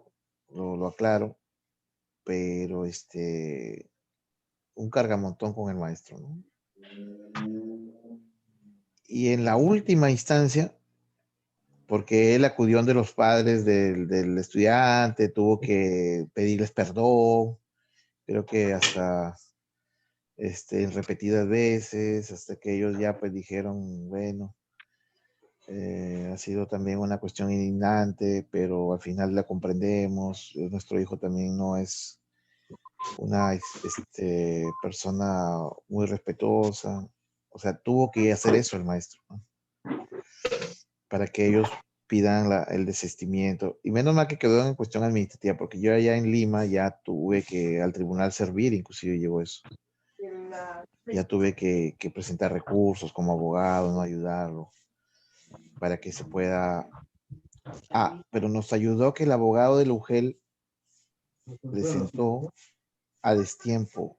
lo aclaro, pero un cargamontón con el maestro, ¿no? Y en la última instancia, porque él acudió de los padres del estudiante, tuvo que pedirles perdón, creo que hasta repetidas veces, hasta que ellos ya pues dijeron, bueno, ha sido también una cuestión indignante, pero al final la comprendemos, nuestro hijo también no es una persona muy respetuosa, o sea, tuvo que hacer eso el maestro, ¿no? Para que ellos pidan el desistimiento. Y menos mal que quedó en cuestión administrativa, porque yo allá en Lima ya tuve que al tribunal servir, inclusive llegó eso. Ya tuve que presentar recursos como abogado, no ayudarlo, para que se pueda... Ah, pero nos ayudó que el abogado de la UGEL presentó a destiempo.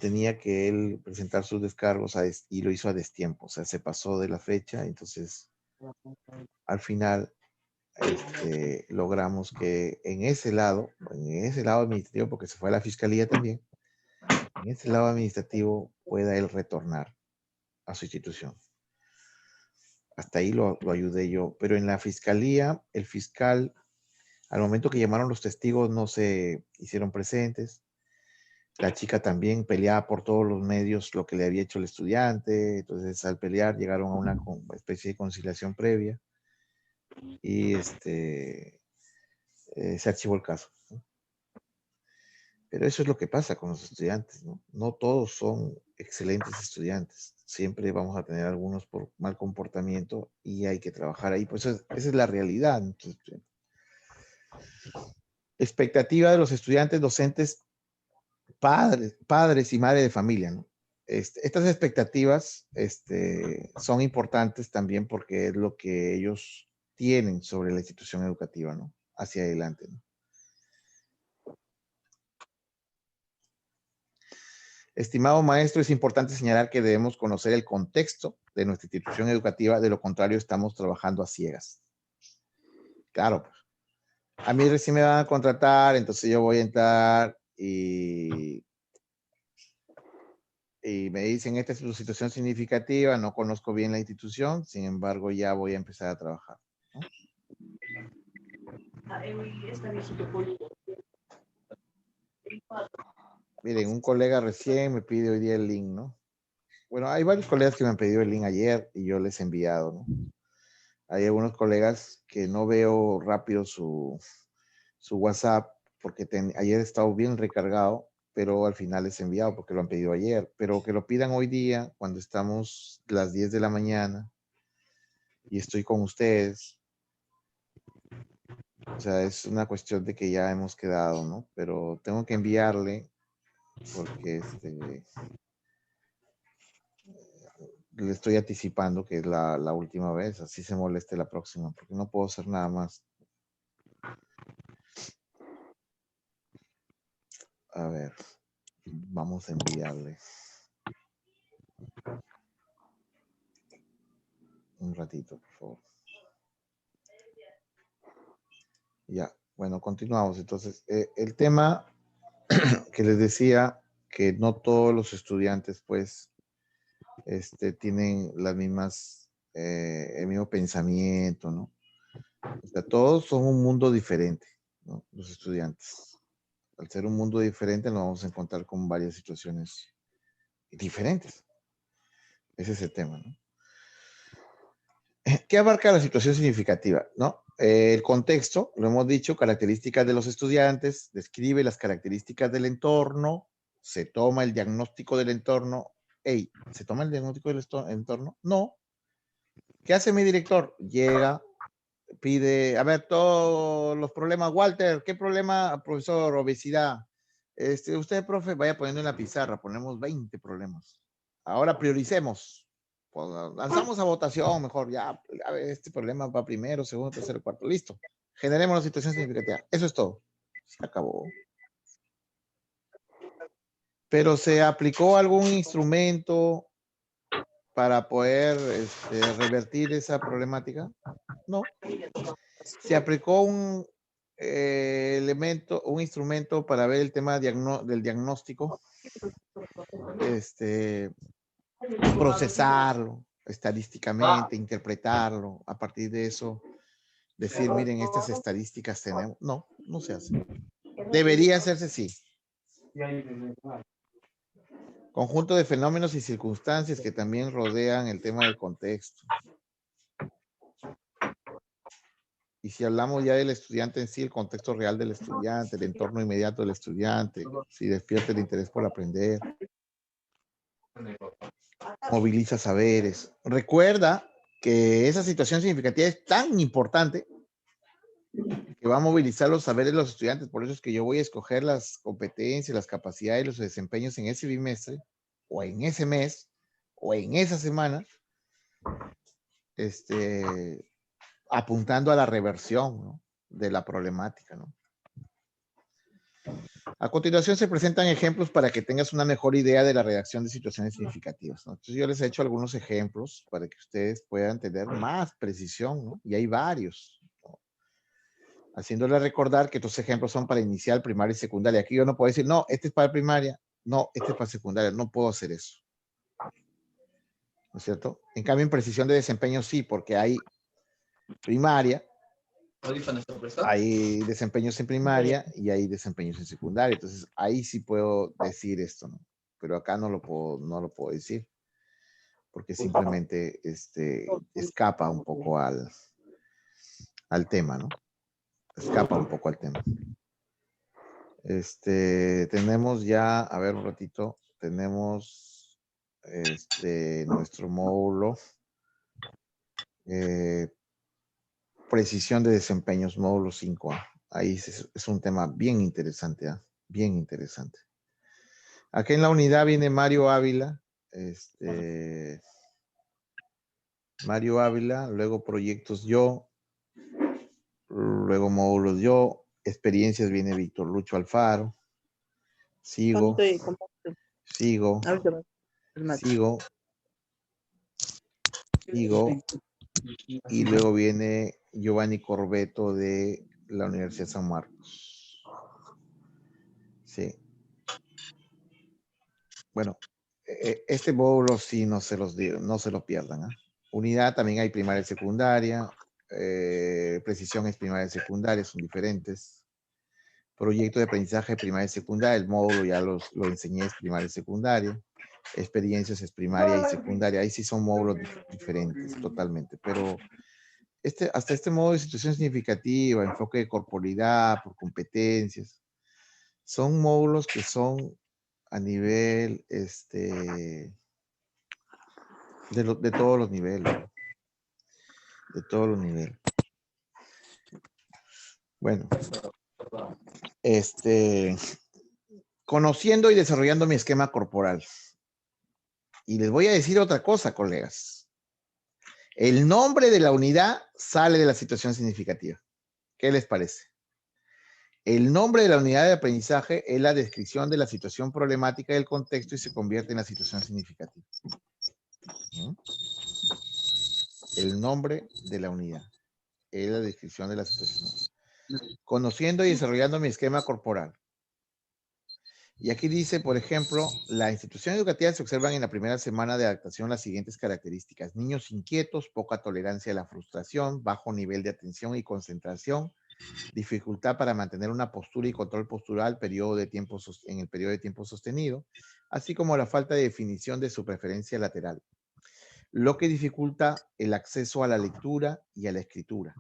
Tenía que él presentar sus descargos y lo hizo a destiempo, o sea, se pasó de la fecha, entonces al final logramos que en ese lado administrativo, porque se fue a la fiscalía también, en ese lado administrativo pueda él retornar a su institución. Hasta ahí lo ayudé yo, pero en la fiscalía, el fiscal, al momento que llamaron los testigos, no se hicieron presentes. La chica también peleaba por todos los medios lo que le había hecho el estudiante, entonces al pelear llegaron a una especie de conciliación previa y se archivó el caso, ¿no? Pero eso es lo que pasa con los estudiantes, ¿no? No todos son excelentes estudiantes. Siempre vamos a tener algunos por mal comportamiento y hay que trabajar ahí. Pues esa es la realidad. Expectativa de los estudiantes, docentes, padres y madres de familia, ¿no? Estas expectativas son importantes también porque es lo que ellos tienen sobre la institución educativa, ¿no? Hacia adelante, ¿no? Estimado maestro, es importante señalar que debemos conocer el contexto de nuestra institución educativa, de lo contrario estamos trabajando a ciegas. Claro, pues, a mí recién me van a contratar, entonces yo voy a entrar y me dicen, esta es tu situación significativa, no conozco bien la institución, sin embargo ya voy a empezar a trabajar, ¿no? Miren, un colega recién me pide hoy día el link, ¿no? Bueno, hay varios colegas que me han pedido el link ayer y yo les he enviado, ¿no? Hay algunos colegas que no veo rápido su WhatsApp porque ayer he estado bien recargado, pero al final les he enviado porque lo han pedido ayer, pero que lo pidan hoy día cuando estamos las 10 de la mañana y estoy con ustedes. O sea, es una cuestión de que ya hemos quedado, ¿no? Pero tengo que enviarle porque le estoy anticipando que es la última vez, así se moleste la próxima, porque no puedo hacer nada más. A ver, vamos a enviarle un ratito, por favor. Ya, bueno, continuamos. Entonces, el tema que les decía que no todos los estudiantes, pues, tienen las mismas, el mismo pensamiento, ¿no? O sea, todos son un mundo diferente, ¿no? Los estudiantes. Al ser un mundo diferente, nos vamos a encontrar con varias situaciones diferentes. Ese es el tema, ¿no? ¿Qué abarca la situación significativa? ¿No? El contexto, lo hemos dicho, características de los estudiantes, describe las características del entorno, se toma el diagnóstico del entorno. Hey, ¿se toma el diagnóstico del entorno? No. ¿Qué hace mi director? Llega, pide, a ver, todos los problemas, Walter, ¿qué problema, profesor? Obesidad. Usted, profe, vaya poniendo en la pizarra, ponemos 20 problemas. Ahora prioricemos. Pues, lanzamos a votación, mejor, ya, a ver, este problema va primero, segundo, tercero, cuarto, listo. Generemos la situación significativa. Eso es todo. Se acabó. Pero se aplicó algún instrumento para poder revertir esa problemática. No. Se aplicó un elemento, un instrumento para ver el tema del diagnóstico, procesarlo estadísticamente, interpretarlo, a partir de eso, decir, miren, estas estadísticas tenemos. No, no se hace. Debería hacerse, sí. Conjunto de fenómenos y circunstancias que también rodean el tema del contexto. Y si hablamos ya del estudiante en sí, el contexto real del estudiante, el entorno inmediato del estudiante, si despierta el interés por aprender, moviliza saberes. Recuerda que esa situación significativa es tan importante que va a movilizar los saberes de los estudiantes. Por eso es que yo voy a escoger las competencias, las capacidades, los desempeños en ese bimestre, o en ese mes, o en esa semana, apuntando a la reversión, ¿no?, de la problemática, ¿no? A continuación se presentan ejemplos para que tengas una mejor idea de la redacción de situaciones significativas, ¿no? Entonces yo les he hecho algunos ejemplos para que ustedes puedan tener más precisión, ¿no? Y hay varios, ¿no? Haciéndole recordar que estos ejemplos son para inicial, primaria y secundaria. Aquí yo no puedo decir, no, este es para primaria, no, este es para secundaria. No puedo hacer eso, ¿no es cierto? En cambio, en precisión de desempeño sí, porque hay primaria, hay desempeños en primaria y hay desempeños en secundaria. Entonces, ahí sí puedo decir esto, ¿no? Pero acá no lo puedo decir, porque simplemente escapa un poco al tema, ¿no? Escapa un poco al tema. Tenemos ya, a ver un ratito, tenemos nuestro módulo, precisión de desempeños, módulo 5A. Ahí es un tema bien interesante, ¿eh? Bien interesante. Aquí en la unidad viene Mario Ávila, Mario Ávila, luego proyectos yo, luego módulos yo, experiencias viene Víctor Lucho Alfaro, sigo, y luego viene Giovanni Corbeto de la Universidad de San Marcos. Sí. Bueno, este módulo sí no se los digo, no se lo pierdan, ¿eh? Unidad también hay primaria y secundaria, precisión es primaria y secundaria, son diferentes. Proyecto de aprendizaje primaria y secundaria, el módulo ya lo enseñé, es primaria y secundaria. Experiencias es primaria y secundaria, ahí sí son módulos diferentes totalmente, pero hasta este modo de situación significativa, enfoque de corporalidad, por competencias, son módulos que son a nivel de todos los niveles. De todos los niveles. Bueno, conociendo y desarrollando mi esquema corporal. Y les voy a decir otra cosa, colegas. El nombre de la unidad sale de la situación significativa. ¿Qué les parece? El nombre de la unidad de aprendizaje es la descripción de la situación problemática del contexto y se convierte en la situación significativa. El nombre de la unidad es la descripción de la situación. conociendo y desarrollando mi esquema corporal. Y aquí dice, por ejemplo, la institución educativa se observan en la primera semana de adaptación las siguientes características. Niños inquietos, poca tolerancia a la frustración, bajo nivel de atención y concentración, dificultad para mantener una postura y control postural en el periodo de tiempo sostenido, así como la falta de definición de su preferencia lateral, lo que dificulta el acceso a la lectura y a la escritura.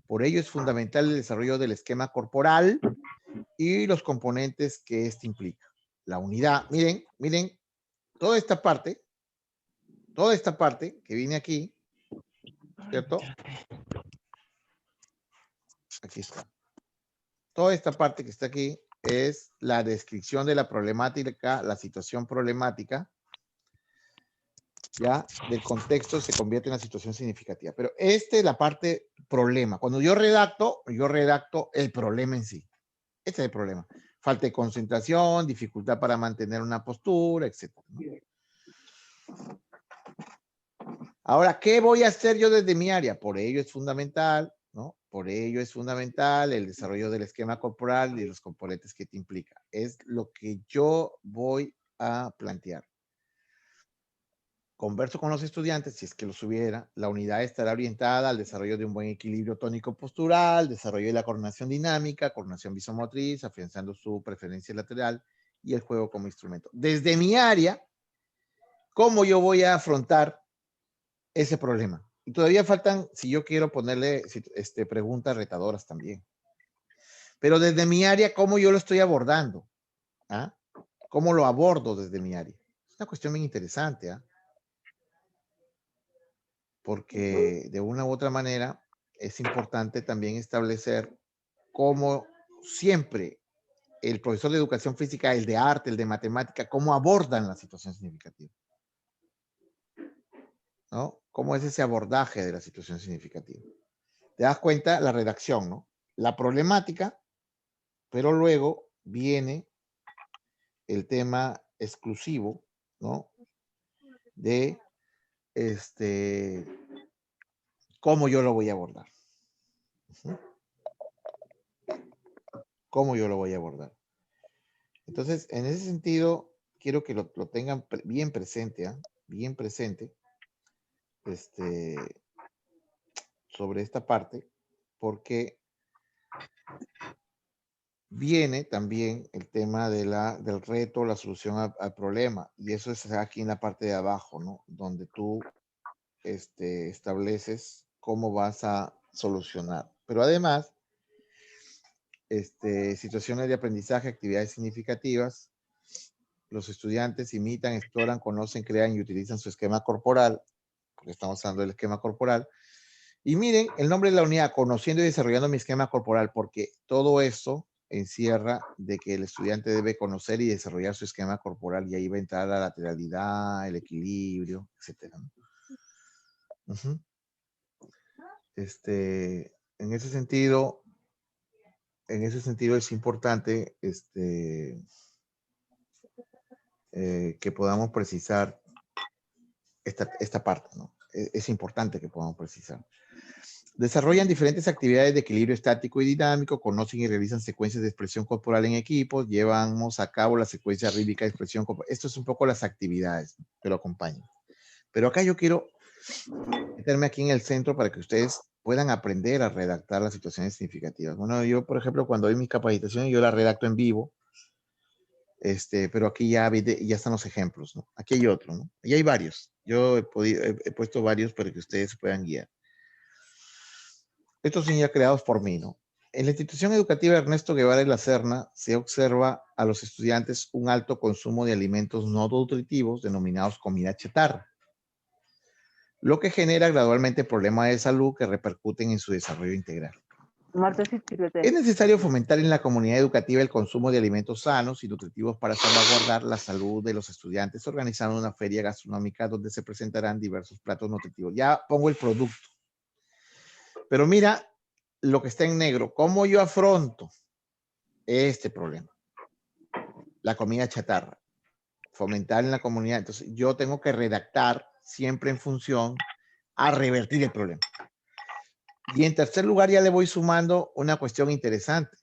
Por ello es fundamental el desarrollo del esquema corporal y los componentes que éste implica. La unidad, miren, toda esta parte que viene aquí, ¿cierto? Aquí está. Toda esta parte que está aquí es la descripción de la problemática, la situación problemática, ya, del contexto se convierte en una situación significativa. Pero esta es la parte problema. Cuando yo redacto el problema en sí. Este es el problema. Falta de concentración, dificultad para mantener una postura, etc. ¿no? Ahora, ¿qué voy a hacer yo desde mi área? Por ello es fundamental, ¿no? Por ello es fundamental el desarrollo del esquema corporal y los componentes que te implica. Es lo que yo voy a plantear. Converso con los estudiantes, si es que los hubiera, la unidad estará orientada al desarrollo de un buen equilibrio tónico-postural, desarrollo de la coordinación dinámica, coordinación visomotriz, afianzando su preferencia lateral y el juego como instrumento. Desde mi área, ¿cómo yo voy a afrontar ese problema? Y todavía faltan, si yo quiero ponerle preguntas retadoras también. Pero desde mi área, ¿cómo yo lo estoy abordando? ¿Ah? ¿Cómo lo abordo desde mi área? Es una cuestión bien interesante, ¿ah? Porque de una u otra manera es importante también establecer cómo siempre el profesor de educación física, el de arte, el de matemática, cómo abordan la situación significativa, ¿no? ¿Cómo es ese abordaje de la situación significativa? Te das cuenta la redacción, ¿no? La problemática, pero luego viene el tema exclusivo, ¿no? De cómo yo lo voy a abordar. ¿Cómo yo lo voy a abordar? Entonces, en ese sentido, quiero que lo tengan bien presente, ¿eh? Bien presente, sobre esta parte, porque viene también el tema del reto, la solución al problema, y eso es aquí en la parte de abajo, ¿no? Donde tú estableces cómo vas a solucionar. Pero además, situaciones de aprendizaje, actividades significativas, los estudiantes imitan, exploran, conocen, crean y utilizan su esquema corporal, porque estamos hablando del esquema corporal. Y miren, el nombre de la unidad, conociendo y desarrollando mi esquema corporal, porque todo eso encierra de que el estudiante debe conocer y desarrollar su esquema corporal, y ahí va a entrar la lateralidad, el equilibrio, etc. Uh-huh. En ese sentido es importante que podamos precisar esta parte, ¿no? Es importante que podamos precisar. Desarrollan diferentes actividades de equilibrio estático y dinámico, conocen y realizan secuencias de expresión corporal en equipos, llevamos a cabo la secuencia rítmica de expresión corporal. Esto es un poco las actividades que lo acompañan. Pero acá yo quiero meterme aquí en el centro para que ustedes puedan aprender a redactar las situaciones significativas. Bueno, yo, por ejemplo, cuando doy mis capacitaciones, yo las redacto en vivo, pero aquí ya están los ejemplos, ¿no? Aquí hay otro, ¿no? Y hay varios. Yo he puesto varios para que ustedes se puedan guiar. Estos son ya creados por mí, ¿no? En la institución educativa Ernesto Guevara de la Serna se observa a los estudiantes un alto consumo de alimentos no nutritivos denominados comida chatarra, lo que genera gradualmente problemas de salud que repercuten en su desarrollo integral. Es necesario fomentar en la comunidad educativa el consumo de alimentos sanos y nutritivos para salvaguardar la salud de los estudiantes, organizando una feria gastronómica donde se presentarán diversos platos nutritivos. Ya pongo el producto. Pero mira lo que está en negro. ¿Cómo yo afronto este problema? La comida chatarra. Fomentar en la comunidad. Entonces, yo tengo que redactar siempre en función a revertir el problema. Y en tercer lugar ya le voy sumando una cuestión interesante.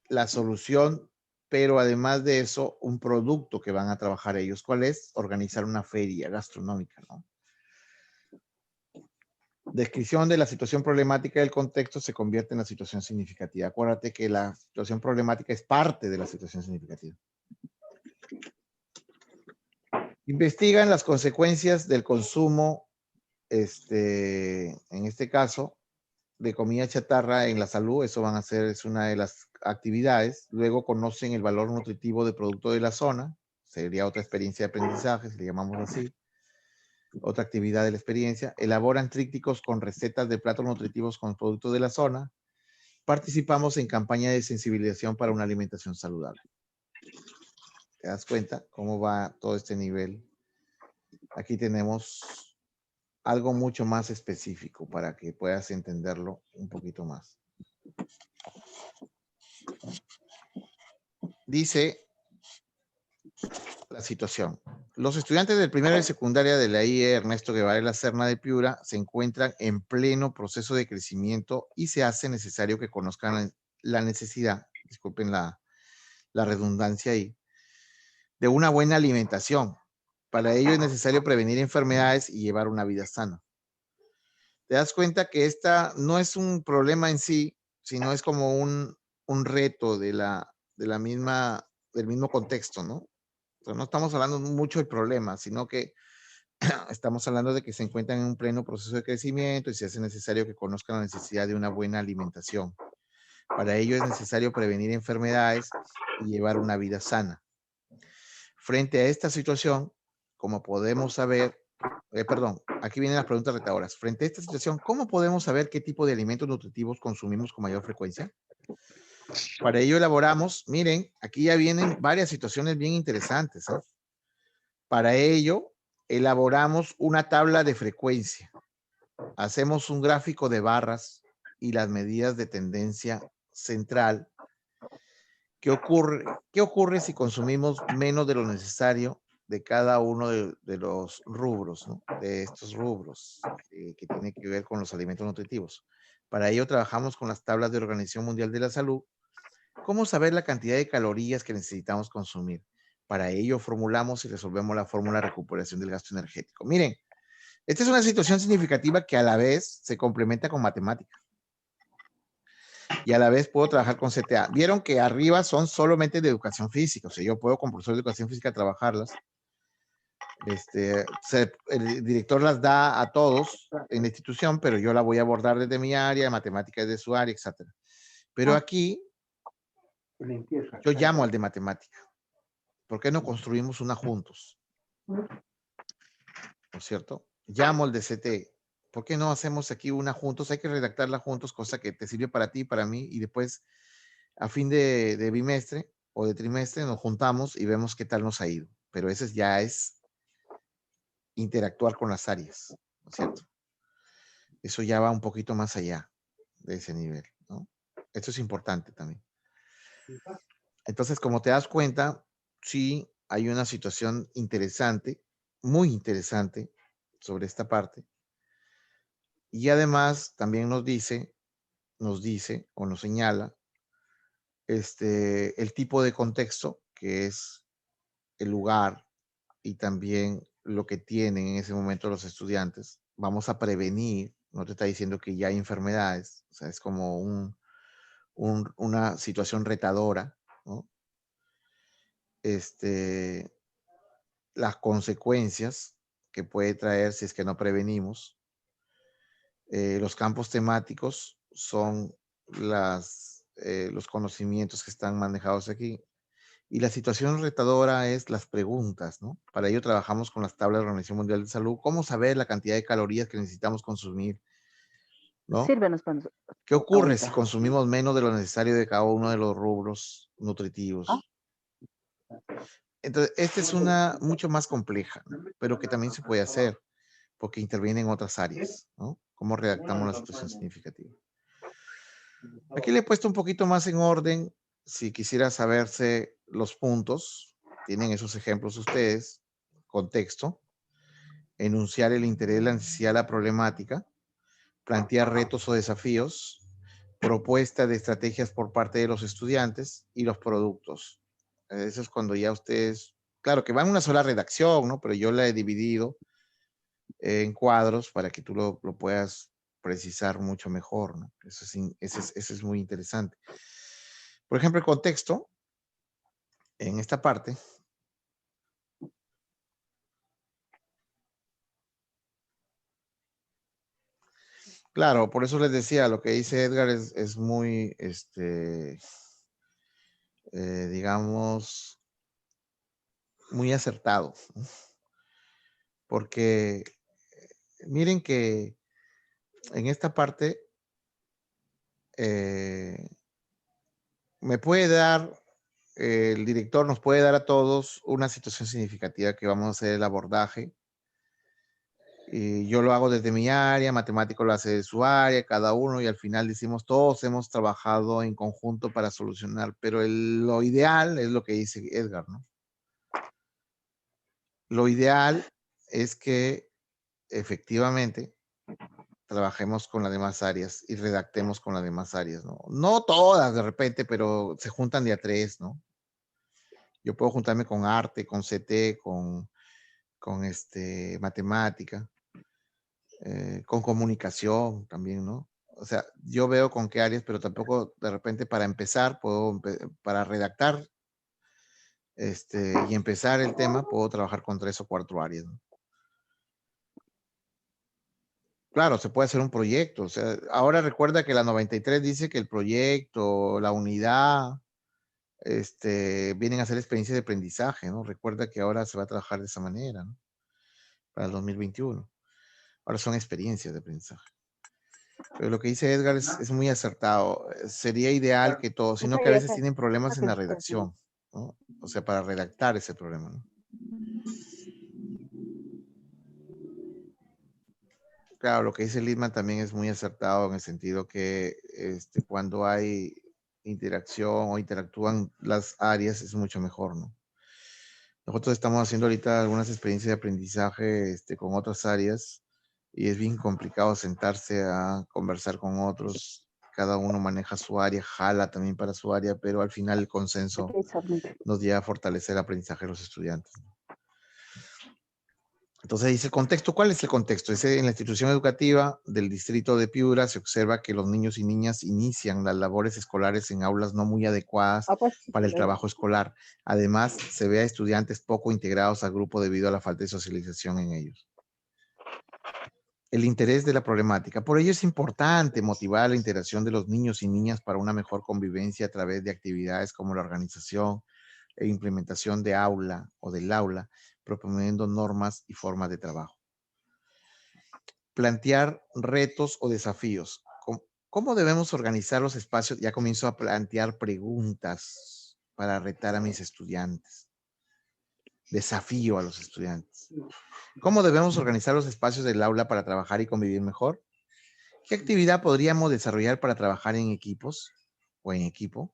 La solución, pero además de eso, un producto que van a trabajar ellos. ¿Cuál es? Organizar una feria gastronómica, ¿no? Descripción de la situación problemática del contexto se convierte en la situación significativa. Acuérdate que la situación problemática es parte de la situación significativa. Investigan las consecuencias del consumo, en este caso, de comida chatarra en la salud. Eso van a ser, es una de las actividades. Luego conocen el valor nutritivo del producto de la zona. Sería otra experiencia de aprendizaje, si le llamamos así. Otra actividad de la experiencia. Elaboran trípticos con recetas de platos nutritivos con productos de la zona. Participamos en campaña de sensibilización para una alimentación saludable. ¿Te das cuenta cómo va todo este nivel? Aquí tenemos algo mucho más específico para que puedas entenderlo un poquito más. Dice la situación. Los estudiantes del primero de secundaria de la IE Ernesto Guevara de la Serna de Piura se encuentran en pleno proceso de crecimiento y se hace necesario que conozcan la necesidad, disculpen la redundancia ahí, de una buena alimentación. Para ello es necesario prevenir enfermedades y llevar una vida sana. Te das cuenta que esta no es un problema en sí, sino es como un reto del mismo contexto, ¿no? O sea, no estamos hablando mucho del problema, sino que estamos hablando de que se encuentran en un pleno proceso de crecimiento y se hace necesario que conozcan la necesidad de una buena alimentación. Para ello es necesario prevenir enfermedades y llevar una vida sana. Frente a esta situación, como podemos saber, aquí vienen las preguntas retadoras. Frente a esta situación, ¿cómo podemos saber qué tipo de alimentos nutritivos consumimos con mayor frecuencia? Para ello elaboramos, miren, aquí ya vienen varias situaciones bien interesantes, ¿eh? Para ello, elaboramos una tabla de frecuencia. Hacemos un gráfico de barras y las medidas de tendencia central. ¿Qué ocurre si consumimos menos de lo necesario de cada uno de los rubros, ¿no? De estos rubros que tienen que ver con los alimentos nutritivos? Para ello trabajamos con las tablas de Organización Mundial de la Salud. ¿Cómo saber la cantidad de calorías que necesitamos consumir? Para ello formulamos y resolvemos la fórmula de recuperación del gasto energético. Miren, esta es una situación significativa que a la vez se complementa con matemática. Y a la vez puedo trabajar con CTA. Vieron que arriba son solamente de educación física. O sea, yo puedo con profesor de educación física trabajarlas. El director las da a todos en la institución, pero yo la voy a abordar desde mi área, matemáticas de su área, etc. Pero aquí yo llamo al de matemática. ¿Por qué no construimos una juntos? ¿No es cierto? Llamo al de CT. ¿Por qué no hacemos aquí una juntos? Hay que redactarla juntos, cosa que te sirve para ti, para mí, y después a fin de bimestre o de trimestre nos juntamos y vemos qué tal nos ha ido. Pero ese ya es interactuar con las áreas, ¿no es cierto? Eso ya va un poquito más allá de ese nivel, ¿no? Esto es importante también. Entonces, como te das cuenta, sí hay una situación interesante, muy interesante sobre esta parte. Y además también nos dice o nos señala el tipo de contexto que es el lugar y también lo que tienen en ese momento los estudiantes. Vamos a prevenir, no te está diciendo que ya hay enfermedades, o sea, es como una situación retadora, ¿no? Las consecuencias que puede traer si es que no prevenimos. Los campos temáticos son los conocimientos que están manejados aquí. Y la situación retadora es las preguntas, ¿no? Para ello trabajamos con las tablas de la Organización Mundial de Salud. ¿Cómo saber la cantidad de calorías que necesitamos consumir? ¿No? Sírvenos cuando... ¿Qué ocurre si consumimos menos de lo necesario de cada uno de los rubros nutritivos? Entonces, esta es una mucho más compleja, ¿no? Pero que también se puede hacer porque interviene en otras áreas, ¿no? ¿Cómo redactamos la situación significativa? Aquí le he puesto un poquito más en orden, si quisiera saberse los puntos, tienen esos ejemplos ustedes, contexto, enunciar el interés, la necesidad, la problemática, plantear retos o desafíos, propuesta de estrategias por parte de los estudiantes y los productos. Eso es cuando ya ustedes, claro que va en una sola redacción, ¿no? Pero yo la he dividido en cuadros para que tú lo puedas precisar mucho mejor, ¿no? Eso es muy interesante. Por ejemplo, el contexto, en esta parte, claro, por eso les decía, lo que dice Edgar es muy, digamos, muy acertado, ¿no? Porque miren que en esta parte eh, me puede dar, el director nos puede dar a todos una situación significativa que vamos a hacer el abordaje. Y yo lo hago desde mi área, matemático lo hace de su área, cada uno, y al final decimos, todos hemos trabajado en conjunto para solucionar, pero lo ideal es lo que dice Edgar, ¿no? Lo ideal es que efectivamente trabajemos con las demás áreas y redactemos con las demás áreas, ¿no? No todas de repente, pero se juntan de a tres, ¿no? Yo puedo juntarme con arte, con CT, con matemática, con comunicación también, ¿no? O sea, yo veo con qué áreas, pero tampoco de repente para empezar, para redactar y empezar el tema, puedo trabajar con 3 o 4 áreas, ¿no? Claro, se puede hacer un proyecto. O sea, ahora recuerda que la 93 dice que el proyecto, la unidad, vienen a ser experiencias de aprendizaje, ¿no? Recuerda que ahora se va a trabajar de esa manera, ¿no? Para el 2021. Ahora son experiencias de aprendizaje. Pero lo que dice Edgar es muy acertado. Sería ideal que todos, sino que a veces tienen problemas en la redacción, ¿no? O sea, para redactar ese problema, ¿no? Claro, lo que dice Littman también es muy acertado en el sentido que cuando hay interacción o interactúan las áreas es mucho mejor, ¿no? Nosotros estamos haciendo ahorita algunas experiencias de aprendizaje con otras áreas y es bien complicado sentarse a conversar con otros. Cada uno maneja su área, jala también para su área, pero al final el consenso nos lleva a fortalecer el aprendizaje de los estudiantes. Entonces dice el contexto. ¿Cuál es el contexto? En la institución educativa del distrito de Piura se observa que los niños y niñas inician las labores escolares en aulas no muy adecuadas para el trabajo escolar. Además, se ve a estudiantes poco integrados al grupo debido a la falta de socialización en ellos. El interés de la problemática. Por ello es importante motivar la interacción de los niños y niñas para una mejor convivencia a través de actividades como la organización e implementación de aula o del aula, proponiendo normas y formas de trabajo. Plantear retos o desafíos. ¿Cómo debemos organizar los espacios? Ya comienzo a plantear preguntas para retar a mis estudiantes. Desafío a los estudiantes. ¿Cómo debemos organizar los espacios del aula para trabajar y convivir mejor? ¿Qué actividad podríamos desarrollar para trabajar en equipos o en equipo?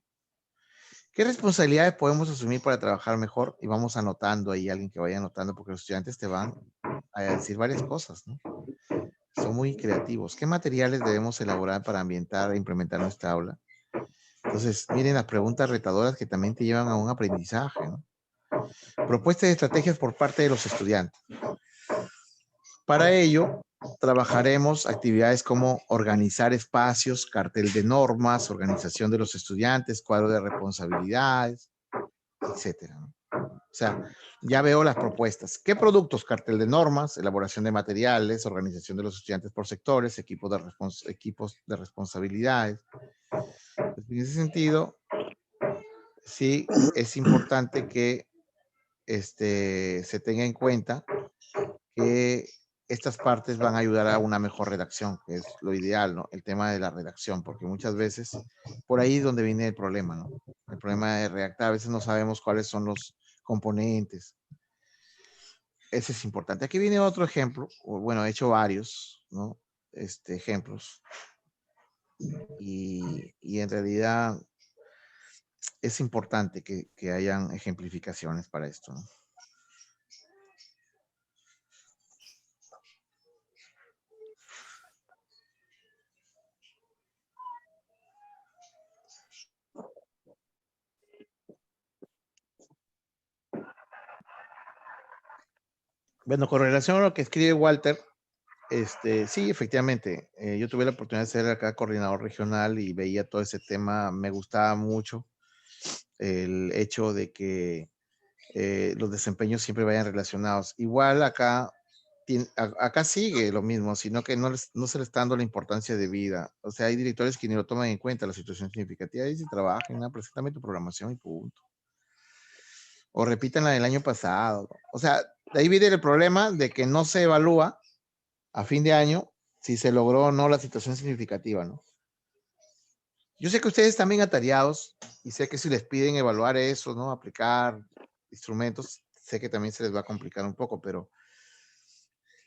¿Qué responsabilidades podemos asumir para trabajar mejor? Y vamos anotando ahí, alguien que vaya anotando, porque los estudiantes te van a decir varias cosas, ¿no? Son muy creativos. ¿Qué materiales debemos elaborar para ambientar e implementar nuestra aula? Entonces, miren las preguntas retadoras que también te llevan a un aprendizaje, ¿no? Propuestas de estrategias por parte de los estudiantes. Para ello, trabajaremos actividades como organizar espacios, cartel de normas, organización de los estudiantes, cuadro de responsabilidades, etcétera, ¿no? O sea, ya veo las propuestas. ¿Qué productos? Cartel de normas, elaboración de materiales, organización de los estudiantes por sectores, equipos de responsabilidades. Pues en ese sentido, sí es importante que se tenga en cuenta que estas partes van a ayudar a una mejor redacción, que es lo ideal, ¿no? El tema de la redacción, porque muchas veces por ahí es donde viene el problema, ¿no? El problema de redactar, a veces no sabemos cuáles son los componentes. Ese es importante. Aquí viene otro ejemplo, bueno, he hecho varios, ¿no? Ejemplos. Y en realidad es importante que hayan ejemplificaciones para esto, ¿no? Bueno, con relación a lo que escribe Walter, sí, efectivamente, yo tuve la oportunidad de ser acá coordinador regional y veía todo ese tema, me gustaba mucho el hecho de que los desempeños siempre vayan relacionados. Igual acá, acá sigue lo mismo, sino que no se le está dando la importancia de vida. O sea, hay directores que ni lo toman en cuenta la situación significativa y si trabajan, ¿no? Preséntame tu programación y punto. O repiten la del año pasado. O sea, de ahí viene el problema de que no se evalúa a fin de año si se logró o no la situación significativa, ¿no? Yo sé que ustedes están bien atareados y sé que si les piden evaluar eso, ¿no? Aplicar instrumentos, sé que también se les va a complicar un poco, pero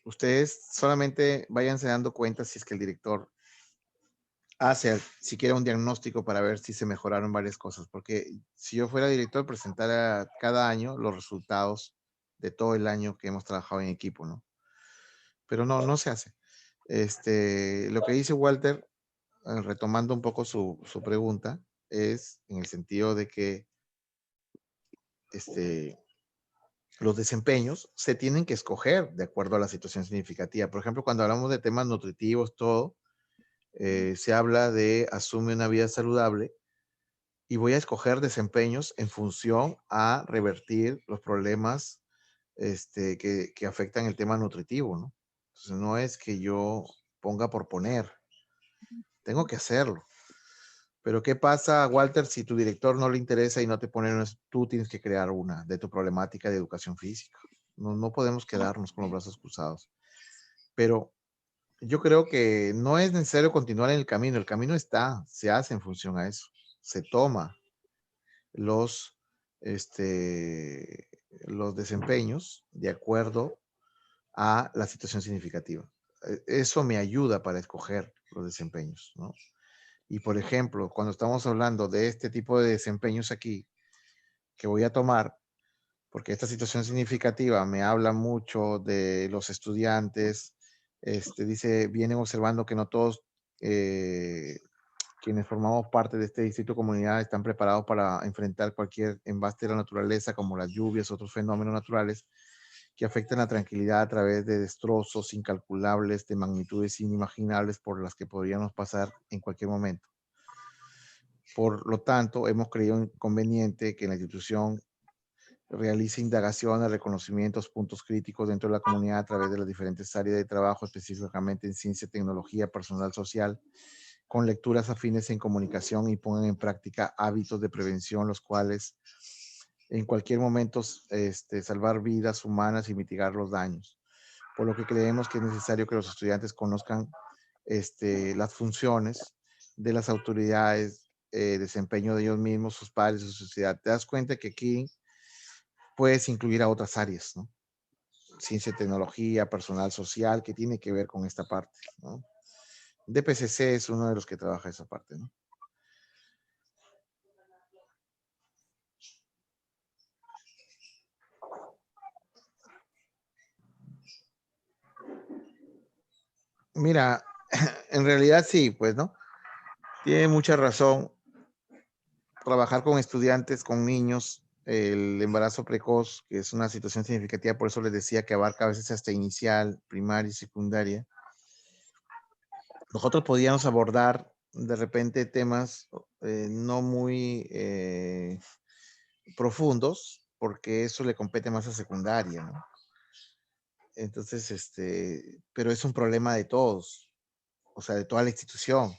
ustedes solamente váyanse dando cuenta si es que el director hace siquiera un diagnóstico para ver si se mejoraron varias cosas, porque si yo fuera director, presentara cada año los resultados de todo el año que hemos trabajado en equipo, ¿no? Pero no, no se hace. Lo que dice Walter, retomando un poco su pregunta, es en el sentido de que este, los desempeños se tienen que escoger de acuerdo a la situación significativa. Por ejemplo, cuando hablamos de temas nutritivos, todo, se habla de asume una vida saludable y voy a escoger desempeños en función a revertir los problemas que afectan el tema nutritivo, ¿no? Entonces, no es que yo ponga por poner, tengo que hacerlo. Pero ¿qué pasa, Walter, si tu director no le interesa y no te pone una, tú tienes que crear una de tu problemática de educación física? No, no podemos quedarnos con los brazos cruzados. Pero yo creo que no es necesario continuar en el camino está, se hace en función a eso, se toma los, los desempeños de acuerdo a la situación significativa. Eso me ayuda para escoger los desempeños, ¿no? Y por ejemplo, cuando estamos hablando de este tipo de desempeños aquí que voy a tomar, porque esta situación significativa me habla mucho de los estudiantes, dice, vienen observando que no todos quienes formamos parte de este distrito comunidad están preparados para enfrentar cualquier embaste de la naturaleza, como las lluvias, otros fenómenos naturales que afectan la tranquilidad a través de destrozos incalculables de magnitudes inimaginables por las que podríamos pasar en cualquier momento. Por lo tanto, hemos creído conveniente que la institución realice indagaciones, reconocimientos, puntos críticos dentro de la comunidad a través de las diferentes áreas de trabajo, específicamente en ciencia, tecnología, personal social, con lecturas afines en comunicación y pongan en práctica hábitos de prevención, los cuales en cualquier momento salvar vidas humanas y mitigar los daños. Por lo que creemos que es necesario que los estudiantes conozcan las funciones de las autoridades, desempeño de ellos mismos, sus padres, su sociedad. Te das cuenta que aquí puedes incluir a otras áreas, ¿no? Ciencia, tecnología, personal social, que tiene que ver con esta parte, ¿no? DPCC es uno de los que trabaja esa parte, ¿no? Mira, en realidad sí, pues, ¿no? Tiene mucha razón. Trabajar con estudiantes, con niños, el embarazo precoz, que es una situación significativa, por eso les decía que abarca a veces hasta inicial, primaria y secundaria. Nosotros podíamos abordar de repente temas no muy profundos, porque eso le compete más a secundaria, ¿no? Entonces, pero es un problema de todos, o sea, de toda la institución.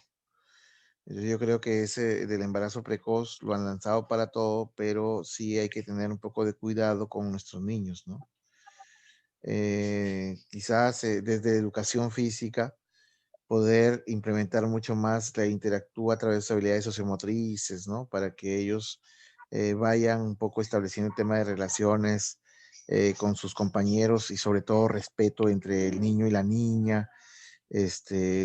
Yo creo que ese del embarazo precoz lo han lanzado para todo, pero sí hay que tener un poco de cuidado con nuestros niños, ¿no? Quizás desde educación física poder implementar mucho más la interactúa a través de habilidades sociomotrices, ¿no? Para que ellos vayan un poco estableciendo el tema de relaciones con sus compañeros y sobre todo respeto entre el niño y la niña,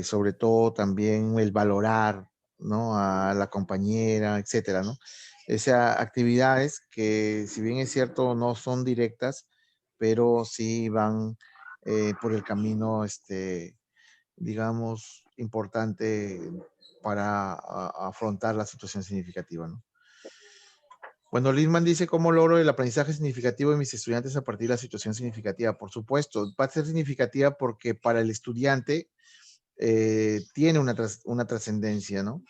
sobre todo también el valorar, ¿no? A la compañera, etcétera, ¿no? Esas actividades que, si bien es cierto, no son directas, pero sí van por el camino, digamos, importante para afrontar la situación significativa, ¿no? Bueno, Lindman dice, ¿cómo logro el aprendizaje significativo de mis estudiantes a partir de la situación significativa? Por supuesto, va a ser significativa porque para el estudiante tiene una trascendencia, ¿no?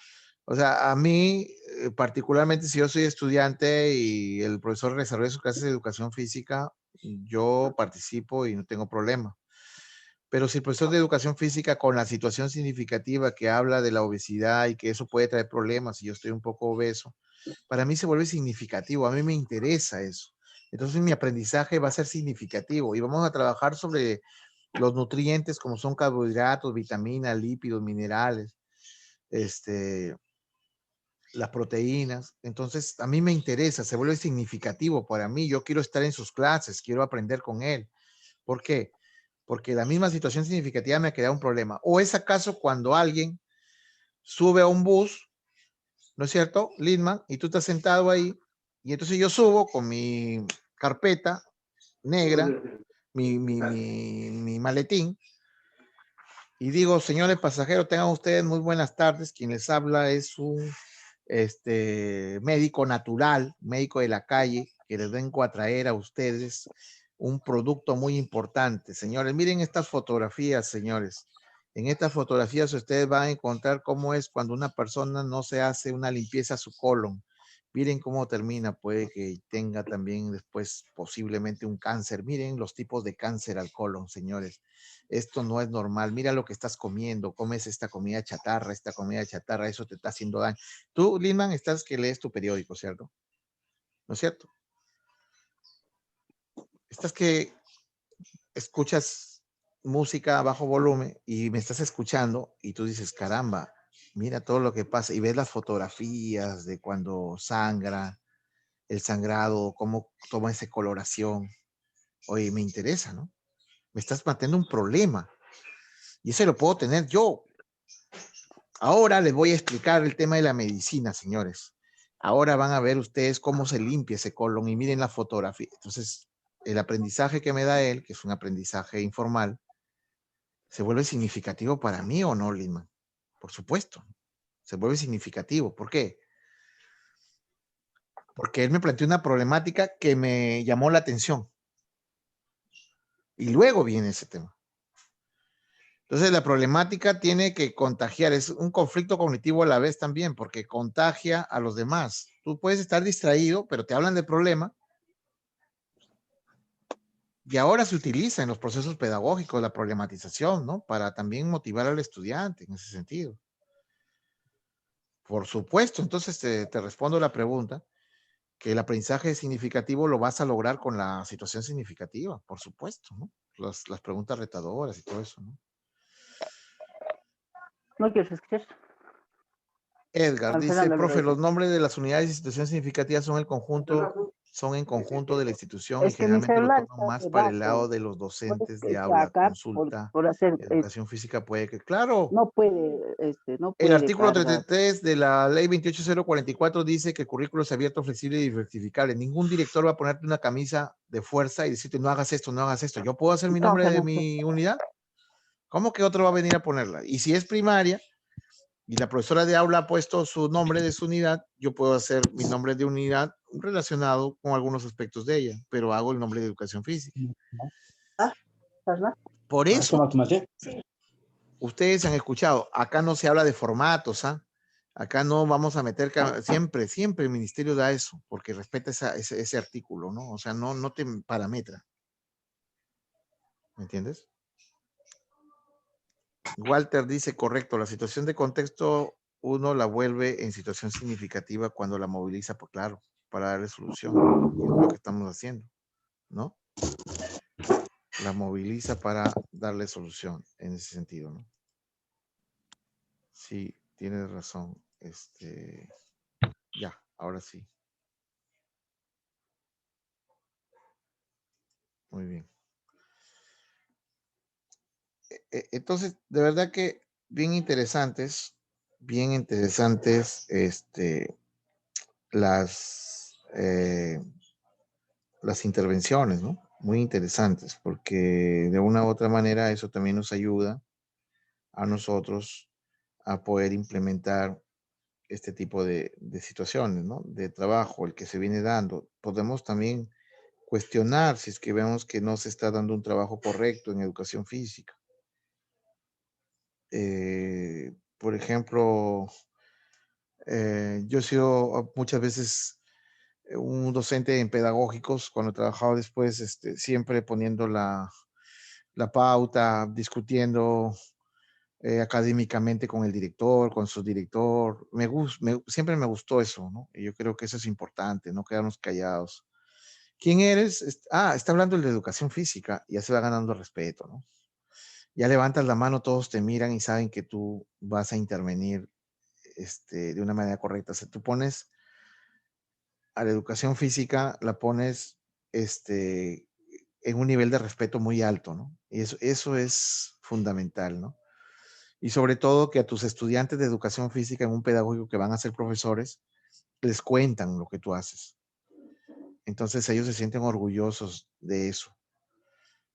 O sea, a mí, particularmente si yo soy estudiante y el profesor desarrolla sus clases de educación física, yo participo y no tengo problema. Pero si el profesor de educación física con la situación significativa que habla de la obesidad y que eso puede traer problemas y yo estoy un poco obeso, para mí se vuelve significativo, a mí me interesa eso. Entonces mi aprendizaje va a ser significativo y vamos a trabajar sobre los nutrientes como son carbohidratos, vitaminas, lípidos, minerales, las proteínas. Entonces a mí me interesa, se vuelve significativo para mí. Yo quiero estar en sus clases, quiero aprender con él. ¿Por qué? Porque la misma situación significativa me ha creado un problema. ¿O es acaso cuando alguien sube a un bus, ¿no es cierto, Lindman? Y tú estás sentado ahí, y entonces yo subo con mi carpeta negra, mi maletín, y digo, señores pasajeros, tengan ustedes muy buenas tardes. Quien les habla es un médico natural, médico de la calle, que les vengo a traer a ustedes un producto muy importante. Señores, miren estas fotografías, señores. En estas fotografías ustedes van a encontrar cómo es cuando una persona no se hace una limpieza a su colon. Miren cómo termina, puede que tenga también después posiblemente un cáncer. Miren los tipos de cáncer al colon, señores. Esto no es normal. Mira lo que estás comiendo. Comes esta comida chatarra, eso te está haciendo daño. Tú, Lindman, estás que lees tu periódico, ¿cierto? ¿No es cierto? Estás que escuchas música a bajo volumen y me estás escuchando y tú dices, caramba, mira todo lo que pasa y ves las fotografías de cuando sangra, el sangrado, cómo toma esa coloración. Oye, me interesa, ¿no? Me estás manteniendo un problema y eso lo puedo tener yo. Ahora les voy a explicar el tema de la medicina, señores. Ahora van a ver ustedes cómo se limpia ese colon y miren la fotografía. Entonces, el aprendizaje que me da él, que es un aprendizaje informal, se vuelve significativo para mí o no, Lindman. Por supuesto, se vuelve significativo. ¿Por qué? Porque él me planteó una problemática que me llamó la atención. Y luego viene ese tema. Entonces la problemática tiene que contagiar, es un conflicto cognitivo a la vez también, porque contagia a los demás. Tú puedes estar distraído, pero te hablan de problema y ahora se utiliza en los procesos pedagógicos la problematización, ¿no? Para también motivar al estudiante en ese sentido. Por supuesto, entonces te respondo la pregunta, que el aprendizaje significativo lo vas a lograr con la situación significativa, por supuesto, ¿no? Las preguntas retadoras y todo eso, ¿no? No quieres escuchar. Edgar dice, profe, los nombres de las unidades y situaciones significativas son en conjunto de la institución y Es que mi generalmente lo celular toman está más para el lado debajo. de los Puede docentes que de esté aula, acá consulta, por hacer, educación física puede que, claro, no puede, no el puede artículo cargar. 33 de la ley 28044 dice que el currículo es abierto, flexible y rectificable. Ningún director va a ponerte una camisa de fuerza y decirte no hagas esto, no hagas esto. ¿Yo puedo hacer mi nombre de mi unidad? ¿Cómo que otro va a venir a ponerla? Y si es primaria, y la profesora de aula ha puesto su nombre de su unidad, yo puedo hacer mi nombre de unidad relacionado con algunos aspectos de ella, pero hago el nombre de educación física. Por eso, ustedes han escuchado, acá no se habla de formatos, ¿ah? Acá no vamos a meter, siempre el ministerio da eso, porque respeta ese artículo, ¿no? O sea, no te parametra. ¿Me entiendes? Walter dice, correcto, la situación de contexto uno la vuelve en situación significativa cuando la moviliza, pues claro, para darle solución. Y es lo que estamos haciendo, ¿no? La moviliza para darle solución en ese sentido, ¿no? Sí, tienes razón. Ya, ahora sí. Muy bien. Entonces, de verdad que bien interesantes, las, las intervenciones, ¿no? Muy interesantes, porque de una u otra manera eso también nos ayuda a nosotros a poder implementar este tipo de situaciones, ¿no? De trabajo, el que se viene dando. Podemos también cuestionar si es que vemos que no se está dando un trabajo correcto en educación física. Por ejemplo, yo he sido muchas veces un docente en pedagógicos cuando he trabajado después, siempre poniendo la pauta, discutiendo académicamente con el director, con su director. Siempre me gustó eso, ¿no? Y yo creo que eso es importante, no quedarnos callados. ¿Quién eres? Está hablando el de educación física, ya se va ganando respeto, ¿no? Ya levantas la mano, todos te miran y saben que tú vas a intervenir de una manera correcta. O sea, tú pones a la educación física, la pones en un nivel de respeto muy alto, ¿no? Y eso es fundamental, ¿no? Y sobre todo que a tus estudiantes de educación física en un pedagógico que van a ser profesores, les cuentan lo que tú haces. Entonces ellos se sienten orgullosos de eso.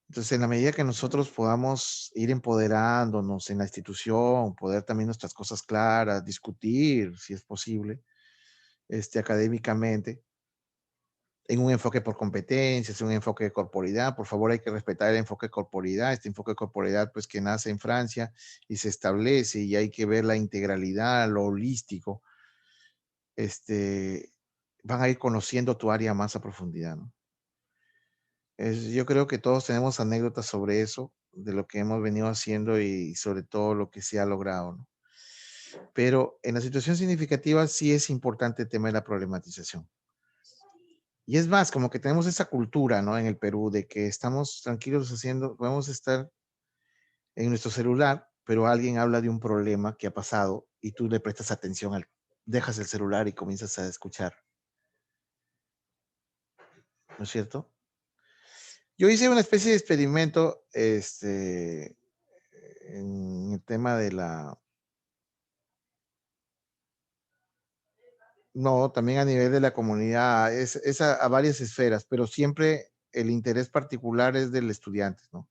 Entonces, en la medida que nosotros podamos ir empoderándonos en la institución, poder también nuestras cosas claras, discutir, si es posible, académicamente, en un enfoque por competencias, en un enfoque de corporidad. Por favor, hay que respetar el enfoque de corporidad. Este enfoque de corporidad, pues, que nace en Francia y se establece, y hay que ver la integralidad, lo holístico. Este, Van a ir conociendo tu área más a profundidad, ¿no? Yo creo que todos tenemos anécdotas sobre eso, de lo que hemos venido haciendo y sobre todo lo que se ha logrado, ¿no? Pero en la situación significativa sí es importante el tema de la problematización. Y es más, como que tenemos esa cultura, ¿no? En el Perú de que estamos tranquilos haciendo, podemos estar en nuestro celular, pero alguien habla de un problema que ha pasado y tú le prestas atención, dejas el celular y comienzas a escuchar, ¿no es cierto? Yo hice una especie de experimento, en el tema de no, también a nivel de la comunidad, es a varias esferas, pero siempre el interés particular es del estudiante, ¿no?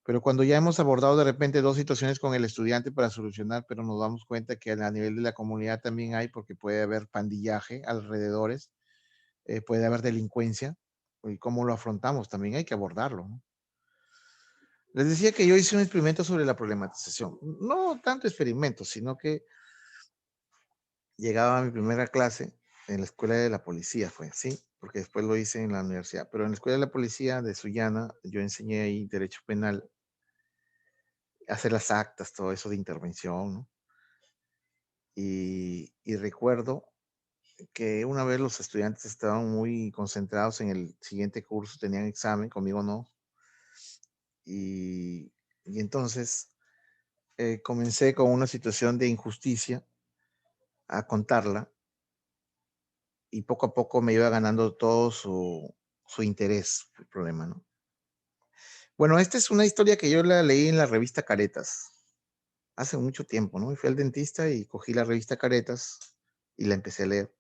Pero cuando ya hemos abordado de repente 2 situaciones con el estudiante para solucionar, pero nos damos cuenta que a nivel de la comunidad también hay, porque puede haber pandillaje alrededores, puede haber delincuencia, y cómo lo afrontamos, también hay que abordarlo, ¿no? Les decía que yo hice un experimento sobre la problematización. No tanto experimento, sino que llegaba a mi primera clase en la escuela de la policía, fue, ¿sí? Porque después lo hice en la universidad. Pero en la escuela de la policía de Sullana, yo enseñé ahí derecho penal, hacer las actas, todo eso de intervención, ¿no? Y recuerdo que una vez los estudiantes estaban muy concentrados en el siguiente curso, tenían examen, conmigo no. Y entonces comencé con una situación de injusticia a contarla y poco a poco me iba ganando todo su interés, el problema, ¿no? Bueno, esta es una historia que yo la leí en la revista Caretas hace mucho tiempo, ¿no? Y fui al dentista y cogí la revista Caretas y la empecé a leer.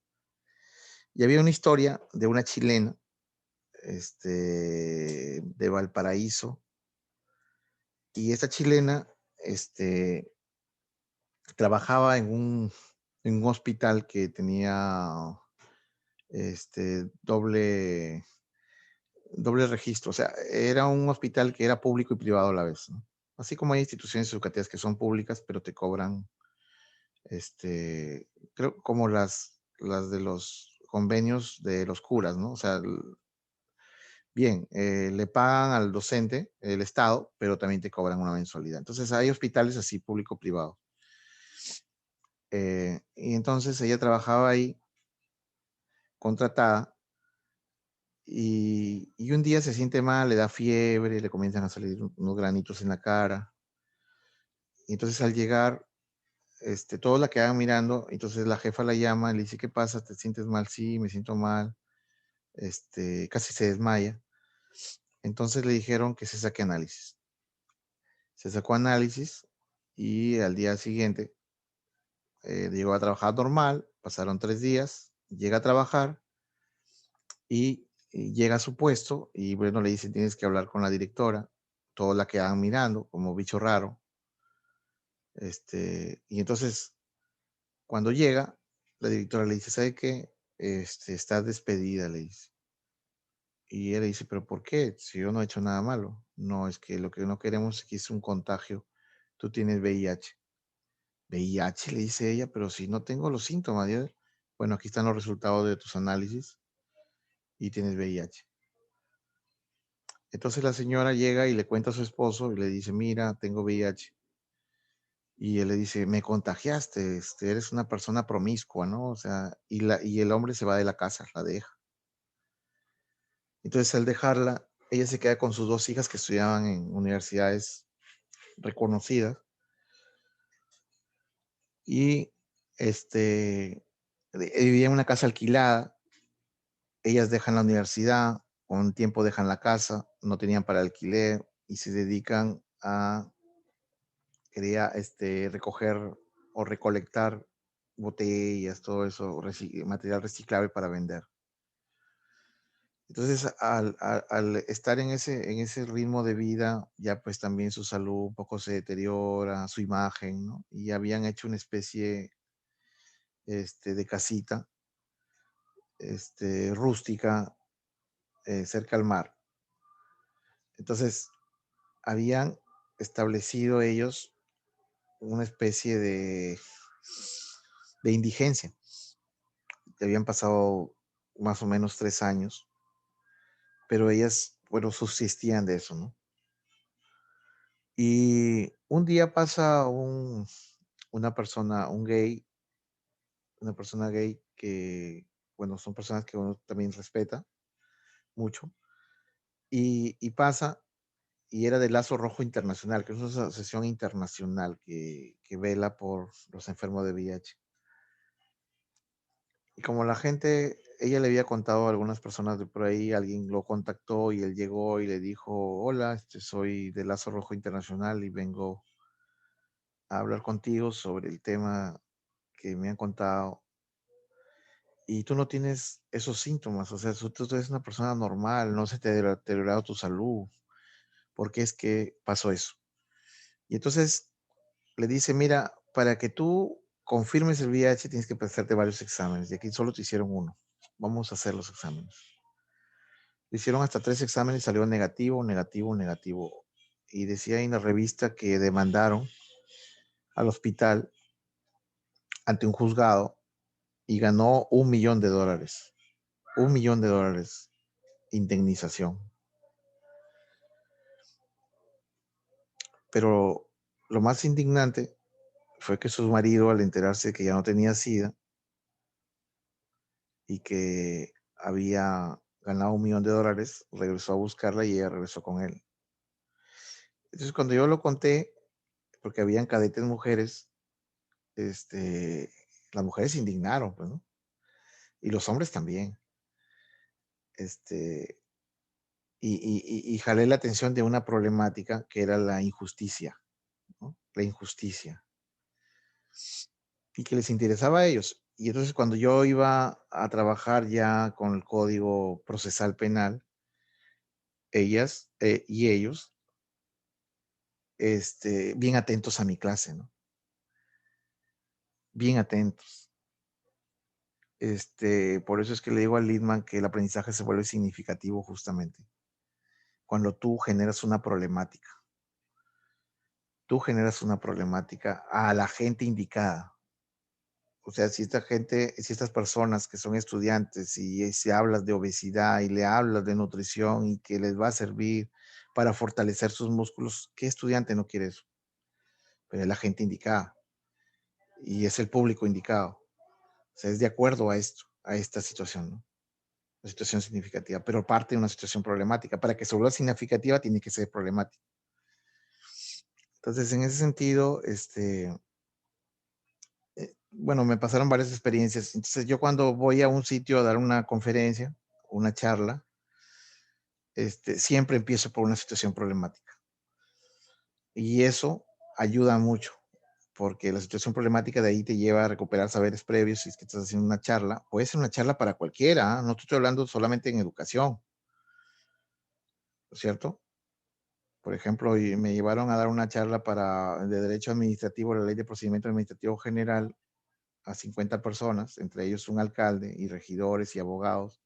Y había una historia de una chilena, de Valparaíso, y esta chilena, trabajaba en un hospital que tenía, doble registro. O sea, era un hospital que era público y privado a la vez, ¿no? Así como hay instituciones educativas que son públicas, pero te cobran, creo, como las de los convenios de los curas, ¿no? O sea, bien, le pagan al docente el Estado, pero también te cobran una mensualidad. Entonces, hay hospitales así, público-privado. Y entonces ella trabajaba ahí, contratada, y un día se siente mal, le da fiebre, le comienzan a salir unos granitos en la cara. Y entonces al llegar, todos la quedan mirando, entonces la jefa la llama, le dice: "¿Qué pasa? ¿Te sientes mal?". "Sí, me siento mal". Casi se desmaya. Entonces le dijeron que se saque análisis. Se sacó análisis y al día siguiente llegó a trabajar normal, pasaron 3 días, llega a trabajar y llega a su puesto y bueno, le dicen: "Tienes que hablar con la directora". Todos la quedan mirando como bicho raro. Y entonces Cuando llega, la directora le dice, ¿sabe qué? Está despedida, le dice. Y él le dice, ¿pero por qué? Si yo no he hecho nada malo. No, es que lo que no queremos es que es un contagio. Tú tienes VIH. VIH, le dice ella, pero si no tengo los síntomas. Bueno, aquí están los resultados de tus análisis y tienes VIH. Entonces la señora llega y le cuenta a su esposo y le dice, mira, tengo VIH. Y él le dice, me contagiaste, eres una persona promiscua, ¿no? O sea, y el hombre se va de la casa, la deja. Entonces, al dejarla, ella se queda con sus dos hijas que estudiaban en universidades reconocidas y vivía en una casa alquilada. Ellas dejan la universidad, con un tiempo dejan la casa, no tenían para alquiler y se dedican a recoger o recolectar botellas, todo eso, material reciclable para vender. Entonces, al estar en ese ritmo de vida, ya pues también su salud un poco se deteriora, su imagen, ¿no? Y habían hecho una especie de casita rústica cerca al mar. Entonces, habían establecido ellos una especie de indigencia. Habían pasado más o menos 3 años, pero ellas, bueno, subsistían de eso, ¿no? Y un día pasa una persona gay que, bueno, son personas que uno también respeta mucho, y pasa, y era del Lazo Rojo Internacional, que es una asociación internacional que vela por los enfermos de VIH. Y como la gente, ella le había contado a algunas personas de por ahí, alguien lo contactó y él llegó y le dijo, hola, soy del Lazo Rojo Internacional y vengo a hablar contigo sobre el tema que me han contado y tú no tienes esos síntomas, o sea, tú eres una persona normal, no se te ha deteriorado tu salud, ¿por qué es que pasó eso? Y entonces le dice, mira, para que tú confirmes el VIH tienes que hacerte varios exámenes y aquí solo te hicieron uno. Vamos a hacer los exámenes. Le hicieron hasta 3 exámenes y salió negativo, negativo, negativo. Y decía ahí en la revista que demandaron al hospital ante un juzgado y ganó $1 millón. $1 millón indemnización. Pero lo más indignante fue que su marido, al enterarse que ya no tenía SIDA y que había ganado $1 millón, regresó a buscarla y ella regresó con él. Entonces, cuando yo lo conté, porque habían cadetes mujeres, las mujeres se indignaron, pues, ¿no? Y los hombres también. Este, y jalé la atención de una problemática que era la injusticia, ¿no? La injusticia. Y que les interesaba a ellos. Y entonces cuando yo iba a trabajar ya con el Código Procesal Penal, ellas y ellos, bien atentos a mi clase, ¿no? Bien atentos. Por eso es que le digo a Littman que el aprendizaje se vuelve significativo justamente cuando tú generas una problemática. Tú generas una problemática a la gente indicada. O sea, si estas personas que son estudiantes y si hablas de obesidad y le hablas de nutrición y que les va a servir para fortalecer sus músculos, ¿qué estudiante no quiere eso? Pero es la gente indicada y es el público indicado. O sea, es de acuerdo a esto, a esta situación, ¿no? Una situación significativa, pero parte de una situación problemática. Para que se vuelva significativa, tiene que ser problemática. Entonces, en ese sentido, bueno, me pasaron varias experiencias. Entonces, yo cuando voy a un sitio a dar una conferencia, una charla, siempre empiezo por una situación problemática. Y eso ayuda mucho, porque la situación problemática de ahí te lleva a recuperar saberes previos. Si es que estás haciendo una charla, puede ser una charla para cualquiera, ¿eh? No te estoy hablando solamente en educación, ¿no es cierto? Por ejemplo, y me llevaron a dar una charla de Derecho Administrativo, la Ley de Procedimiento Administrativo General, a 50 personas, entre ellos un alcalde y regidores y abogados,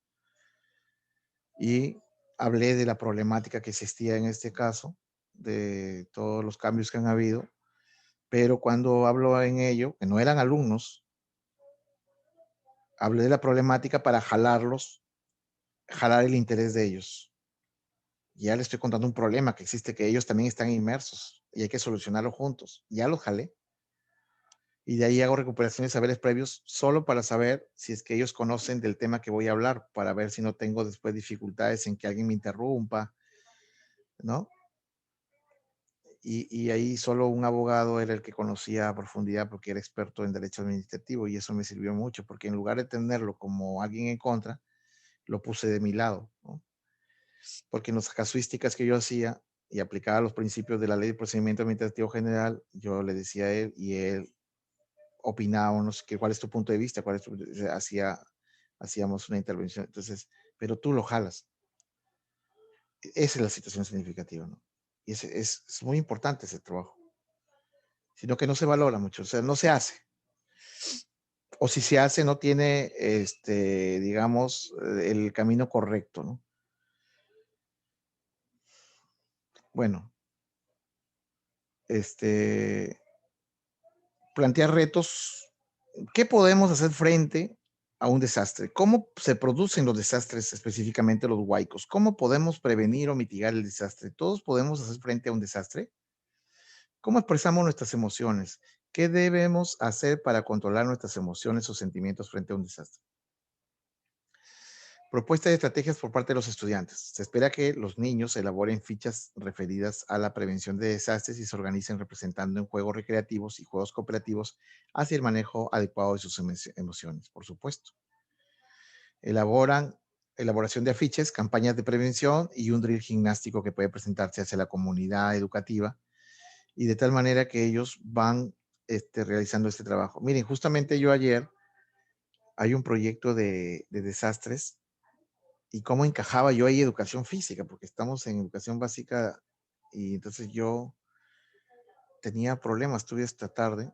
y hablé de la problemática que existía en este caso, de todos los cambios que han habido, pero cuando hablo en ello, que no eran alumnos, hablé de la problemática para jalar el interés de ellos. Ya les estoy contando un problema que existe, que ellos también están inmersos y hay que solucionarlo juntos. Ya los jalé. Y de ahí hago recuperación de saberes previos solo para saber si es que ellos conocen del tema que voy a hablar, para ver si no tengo después dificultades en que alguien me interrumpa, ¿no? Y ahí solo un abogado era el que conocía a profundidad porque era experto en derecho administrativo y eso me sirvió mucho porque en lugar de tenerlo como alguien en contra, lo puse de mi lado, ¿no? Porque en las casuísticas que yo hacía y aplicaba los principios de la ley de procedimiento administrativo general, yo le decía a él y él opinábamos que cuál es tu punto de vista, cuál es tu, hacíamos una intervención. Entonces, pero tú lo jalas. Esa es la situación significativa, ¿no? Y es muy importante ese trabajo, sino que no se valora mucho, o sea, no se hace. O si se hace, no tiene, digamos, el camino correcto, ¿no? Bueno, este, plantear retos. ¿Qué podemos hacer frente a un desastre? ¿Cómo se producen los desastres, específicamente los huaicos? ¿Cómo podemos prevenir o mitigar el desastre? ¿Todos podemos hacer frente a un desastre? ¿Cómo expresamos nuestras emociones? ¿Qué debemos hacer para controlar nuestras emociones o sentimientos frente a un desastre? Propuesta de estrategias por parte de los estudiantes. Se espera que los niños elaboren fichas referidas a la prevención de desastres y se organicen representando en juegos recreativos y juegos cooperativos hacia el manejo adecuado de sus emociones, por supuesto. Elaboran elaboración de afiches, campañas de prevención y un drill gimnástico que puede presentarse hacia la comunidad educativa y de tal manera que ellos van realizando este trabajo. Miren, justamente yo ayer hay un proyecto de desastres y cómo encajaba yo ahí educación física, porque estamos en educación básica y entonces yo tenía problemas, estuve esta tarde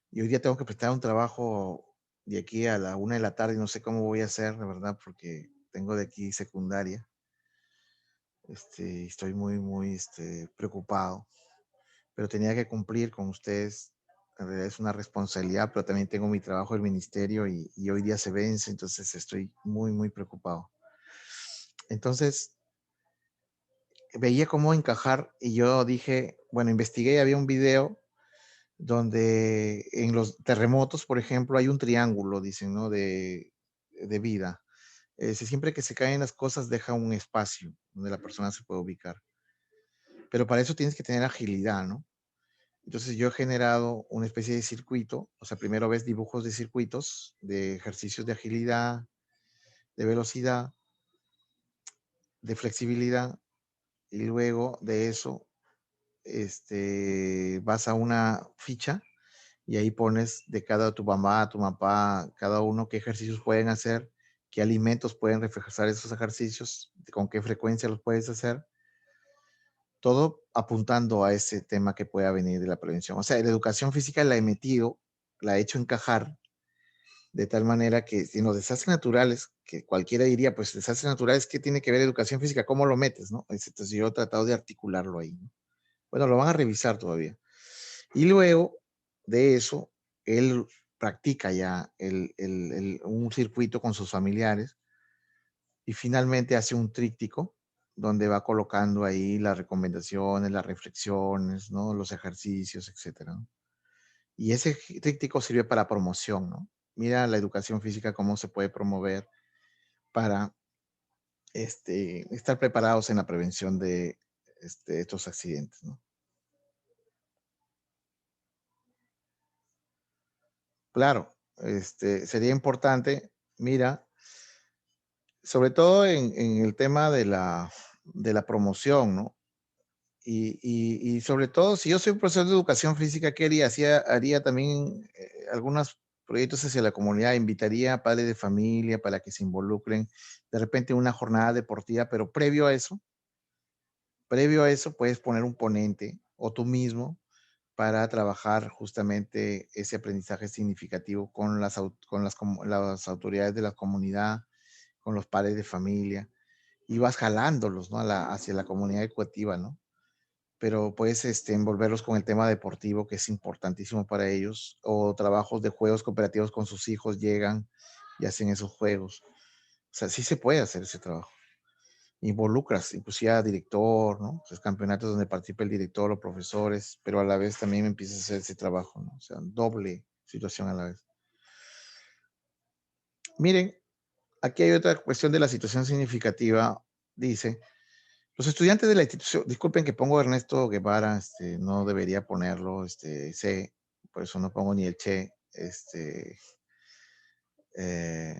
y hoy día tengo que prestar un trabajo de aquí a la 1 de la tarde y no sé cómo voy a hacer, la verdad, porque tengo de aquí secundaria. Estoy muy preocupado, pero tenía que cumplir con ustedes. En realidad es una responsabilidad, pero también tengo mi trabajo del ministerio y hoy día se vence, entonces estoy muy preocupado. Entonces, veía cómo encajar y yo dije, bueno, investigué y había un video donde en los terremotos, por ejemplo, hay un triángulo, dicen, ¿no? De vida. Siempre que se caen las cosas, deja un espacio donde la persona se puede ubicar. Pero para eso tienes que tener agilidad, ¿no? Entonces yo he generado una especie de circuito, o sea, primero ves dibujos de circuitos, de ejercicios de agilidad, de velocidad, de flexibilidad, y luego de eso vas a una ficha y ahí pones de cada tu mamá, tu papá, cada uno qué ejercicios pueden hacer, qué alimentos pueden reforzar esos ejercicios, con qué frecuencia los puedes hacer, todo apuntando a ese tema que pueda venir de la prevención. O sea, la educación física la he metido, la he hecho encajar de tal manera que en los desastres naturales, que cualquiera diría, pues desastres naturales, ¿qué tiene que ver educación física? ¿Cómo lo metes? ¿No? Entonces yo he tratado de articularlo ahí, ¿no? Bueno, lo van a revisar todavía. Y luego de eso, él practica ya un circuito con sus familiares y finalmente hace un tríptico donde va colocando ahí las recomendaciones, las reflexiones, ¿no? Los ejercicios, etcétera, ¿no? Y ese tríptico sirve para promoción, ¿no? Mira la educación física, cómo se puede promover para estar preparados en la prevención de estos accidentes, ¿no? Claro, sería importante, mira, sobre todo en el tema de la promoción, ¿no? Y sobre todo, si yo soy un profesor de educación física, ¿qué haría? Haría también algunos proyectos hacia la comunidad, invitaría a padres de familia para que se involucren, de repente una jornada deportiva, pero previo a eso puedes poner un ponente o tú mismo para trabajar justamente ese aprendizaje significativo con las autoridades de la comunidad, con los padres de familia, y vas jalándolos, ¿no? Hacia la comunidad educativa, ¿no? Pero puedes envolverlos con el tema deportivo, que es importantísimo para ellos, o trabajos de juegos cooperativos con sus hijos, llegan y hacen esos juegos. O sea, sí se puede hacer ese trabajo. Involucras, inclusive a director, ¿no? Los campeonatos donde participa el director o profesores, pero a la vez también empiezas a hacer ese trabajo, ¿no? O sea, doble situación a la vez. Miren, aquí hay otra cuestión de la situación significativa. Dice, los estudiantes de la institución, disculpen que pongo Ernesto Guevara, no debería ponerlo, C, por eso no pongo ni el Che, eh,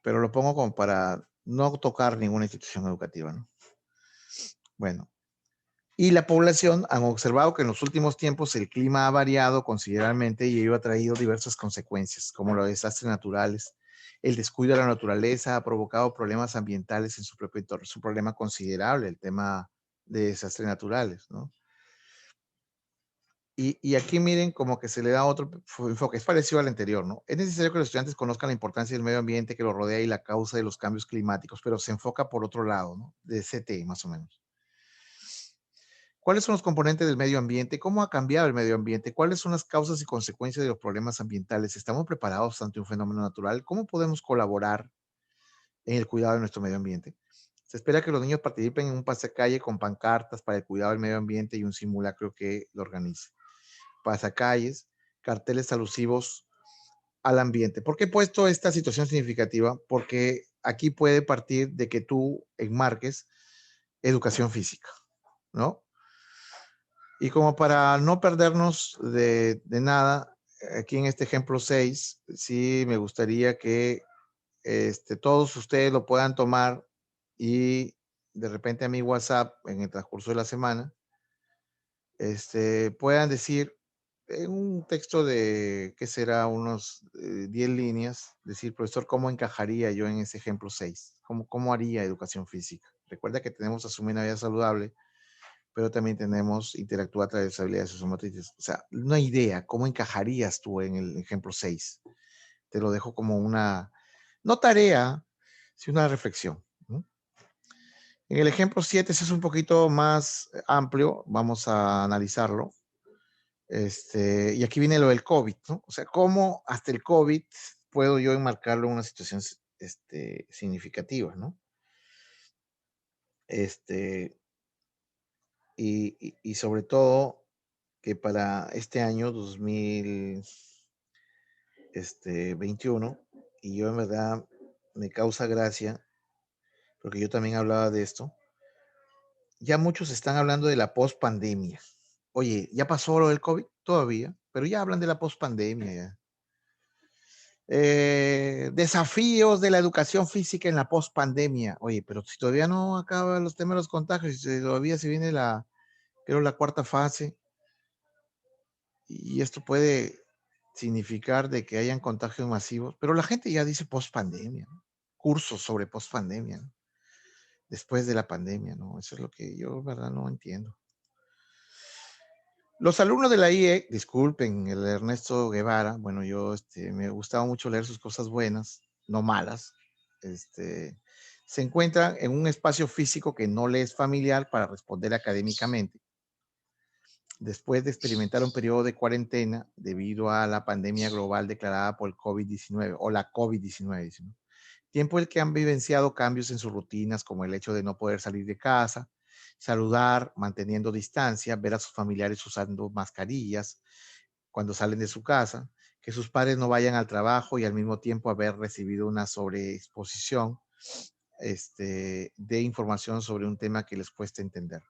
pero lo pongo como para no tocar ninguna institución educativa, ¿no? Bueno, y la población han observado que en los últimos tiempos el clima ha variado considerablemente y ello ha traído diversas consecuencias, como los desastres naturales. El descuido de la naturaleza ha provocado problemas ambientales en su propio entorno. Es un problema considerable el tema de desastres naturales, ¿no? Y aquí miren como que se le da otro enfoque, es parecido al anterior, ¿no? Es necesario que los estudiantes conozcan la importancia del medio ambiente que los rodea y la causa de los cambios climáticos, pero se enfoca por otro lado, ¿no? De CT más o menos. ¿Cuáles son los componentes del medio ambiente? ¿Cómo ha cambiado el medio ambiente? ¿Cuáles son las causas y consecuencias de los problemas ambientales? ¿Estamos preparados ante un fenómeno natural? ¿Cómo podemos colaborar en el cuidado de nuestro medio ambiente? Se espera que los niños participen en un pasacalle con pancartas para el cuidado del medio ambiente y un simulacro que lo organice. Pasacalles, carteles alusivos al ambiente. ¿Por qué he puesto esta situación significativa? Porque aquí puede partir de que tú enmarques educación física, ¿no? Y como para no perdernos de nada, aquí en este ejemplo 6, sí me gustaría que todos ustedes lo puedan tomar y de repente a mi WhatsApp en el transcurso de la semana, puedan decir en un texto de, ¿qué será? Unos 10 líneas, decir, profesor, ¿cómo encajaría yo en ese ejemplo 6? ¿Cómo haría educación física? Recuerda que tenemos Asume una vida saludable, pero también tenemos interactúa a través de habilidades sociomotrices. O sea, una idea, ¿cómo encajarías tú en el ejemplo 6? Te lo dejo como una, no tarea, sino una reflexión, ¿no? En el ejemplo 7, ese es un poquito más amplio, vamos a analizarlo. Y aquí viene lo del COVID, ¿no? O sea, ¿cómo hasta el COVID puedo yo enmarcarlo en una situación significativa, ¿no? Y sobre todo que para este año 2021, y yo en verdad me causa gracia, porque yo también hablaba de esto, ya muchos están hablando de la post-pandemia. Oye, ¿ya pasó lo del COVID? Todavía, pero ya hablan de la post-pandemia ya. Desafíos de la educación física en la post-pandemia. Oye, pero si todavía no acaban los temas de los contagios, si todavía se viene creo, la cuarta fase, y esto puede significar de que hayan contagios masivos, pero la gente ya dice post-pandemia, ¿no? Cursos sobre post-pandemia, ¿no? Después de la pandemia, ¿no? Eso es lo que yo, verdad, no entiendo. Los alumnos de la IE, disculpen, el Ernesto Guevara, bueno, yo me gustaba mucho leer sus cosas buenas, no malas. Se encuentran en un espacio físico que no le es familiar para responder académicamente. Después de experimentar un periodo de cuarentena debido a la pandemia global declarada por el COVID-19 o la COVID-19, ¿no? Tiempo en el que han vivenciado cambios en sus rutinas, como el hecho de no poder salir de casa, saludar manteniendo distancia, ver a sus familiares usando mascarillas cuando salen de su casa, que sus padres no vayan al trabajo y al mismo tiempo haber recibido una sobreexposición de información sobre un tema que les cuesta entender.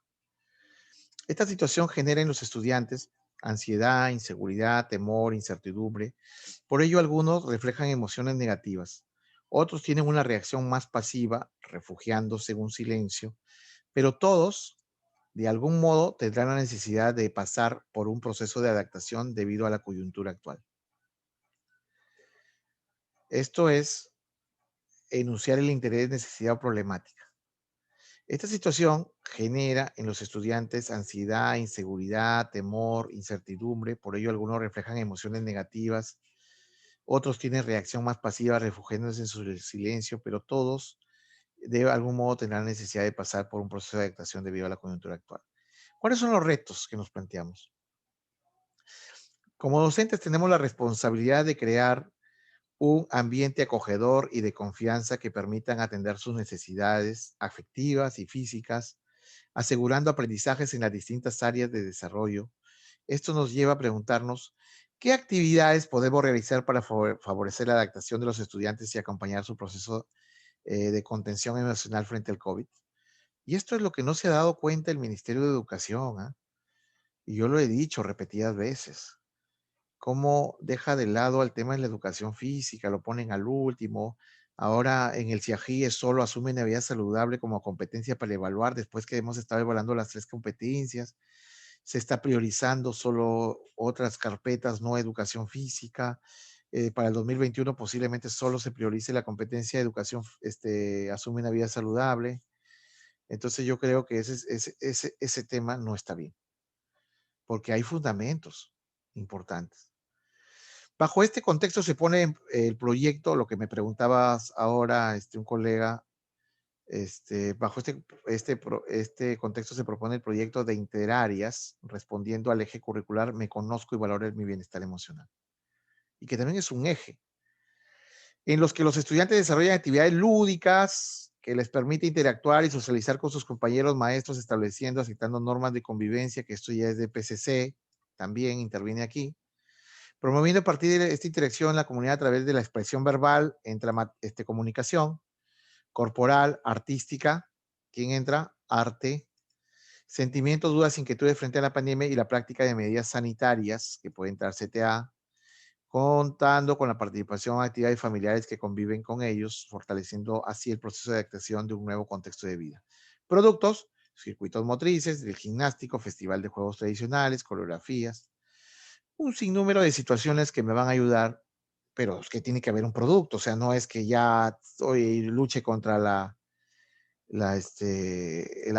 Esta situación genera en los estudiantes ansiedad, inseguridad, temor, incertidumbre. Por ello, algunos reflejan emociones negativas. Otros tienen una reacción más pasiva, refugiándose en un silencio, pero todos, de algún modo, tendrán la necesidad de pasar por un proceso de adaptación debido a la coyuntura actual. Esto es enunciar el interés, necesidad o problemática. Esta situación genera en los estudiantes ansiedad, inseguridad, temor, incertidumbre. Por ello, algunos reflejan emociones negativas, otros tienen reacción más pasiva, refugiándose en su silencio, pero todos de algún modo tendrán necesidad de pasar por un proceso de adaptación debido a la coyuntura actual. ¿Cuáles son los retos que nos planteamos? Como docentes tenemos la responsabilidad de crear un ambiente acogedor y de confianza que permitan atender sus necesidades afectivas y físicas, asegurando aprendizajes en las distintas áreas de desarrollo. Esto nos lleva a preguntarnos qué actividades podemos realizar para favorecer la adaptación de los estudiantes y acompañar su proceso de contención emocional frente al COVID. Y esto es lo que no se ha dado cuenta el Ministerio de Educación, ¿ah? Y yo lo he dicho repetidas veces, cómo deja de lado el tema de la educación física, lo ponen al último. Ahora en el CIAGI solo asumen la vida saludable como competencia para evaluar después que hemos estado evaluando las tres competencias. Se está priorizando solo otras carpetas, no educación física. Para el 2021 posiblemente solo se priorice la competencia de educación, asume una vida saludable. Entonces yo creo que ese tema no está bien, porque hay fundamentos importantes. Bajo este contexto se pone el proyecto, lo que me preguntabas ahora, un colega, bajo este contexto se propone el proyecto de interáreas, respondiendo al eje curricular, me conozco y valoro mi bienestar emocional. Y que también es un eje, en los que los estudiantes desarrollan actividades lúdicas que les permite interactuar y socializar con sus compañeros maestros, estableciendo, aceptando normas de convivencia, que esto ya es de PCC, también interviene aquí, promoviendo a partir de esta interacción en la comunidad a través de la expresión verbal, entra comunicación, corporal, artística, ¿quién entra? Arte, sentimientos, dudas, inquietudes frente a la pandemia y la práctica de medidas sanitarias, que puede entrar CTA, contando con la participación en actividades familiares que conviven con ellos, fortaleciendo así el proceso de adaptación de un nuevo contexto de vida. Productos, circuitos motrices, del gimnástico, festival de juegos tradicionales, coreografías, un sinnúmero de situaciones que me van a ayudar, pero es que tiene que haber un producto, o sea, no es que ya hoy luche contra la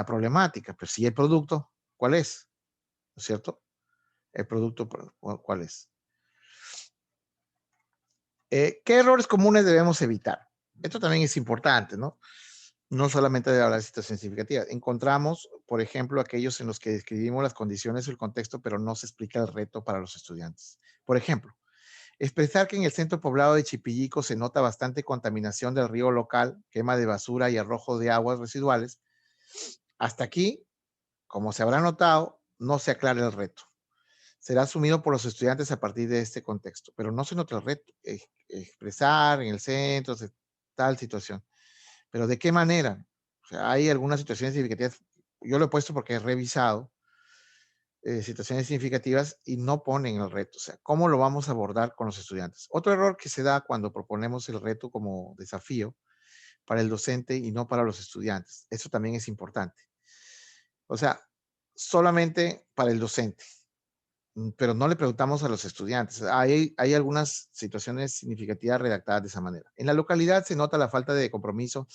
problemática, pero si el producto, ¿cuál es? ¿No es cierto? El producto, ¿cuál es? ¿Qué errores comunes debemos evitar? Esto también es importante, ¿no? No solamente de hablar de situaciones significativas. Encontramos, por ejemplo, aquellos en los que describimos las condiciones o el contexto, pero no se explica el reto para los estudiantes. Por ejemplo, expresar que en el centro poblado de Chipillico se nota bastante contaminación del río local, quema de basura y arrojo de aguas residuales. Hasta aquí, como se habrá notado, no se aclara el reto. Será asumido por los estudiantes a partir de este contexto, pero no se nota el reto. Expresar en el centro tal situación. Pero ¿de qué manera? O sea, hay algunas situaciones significativas. Yo lo he puesto porque he revisado situaciones significativas y no ponen el reto. O sea, ¿cómo lo vamos a abordar con los estudiantes? Otro error que se da cuando proponemos el reto como desafío para el docente y no para los estudiantes. Eso también es importante. O sea, solamente para el docente, pero no le preguntamos a los estudiantes. Hay algunas situaciones significativas redactadas de esa manera. En la localidad se nota la falta de compromiso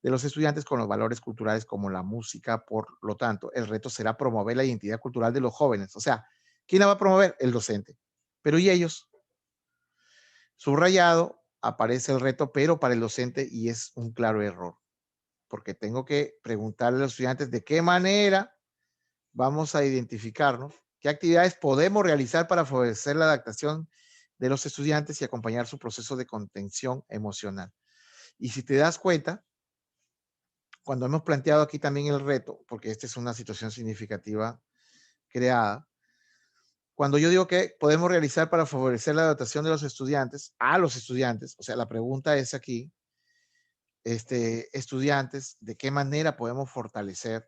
de los estudiantes con los valores culturales como la música. Por lo tanto, el reto será promover la identidad cultural de los jóvenes. O sea, ¿quién la va a promover? El docente. Pero ¿y ellos? Subrayado aparece el reto, pero para el docente, y es un claro error, porque tengo que preguntarle a los estudiantes de qué manera vamos a identificarnos, qué actividades podemos realizar para favorecer la adaptación de los estudiantes y acompañar su proceso de contención emocional. Y si te das cuenta, cuando hemos planteado aquí también el reto, porque esta es una situación significativa creada, cuando yo digo que podemos realizar para favorecer la adaptación de los estudiantes, a los estudiantes, o sea, la pregunta es aquí, estudiantes, ¿de qué manera podemos fortalecer?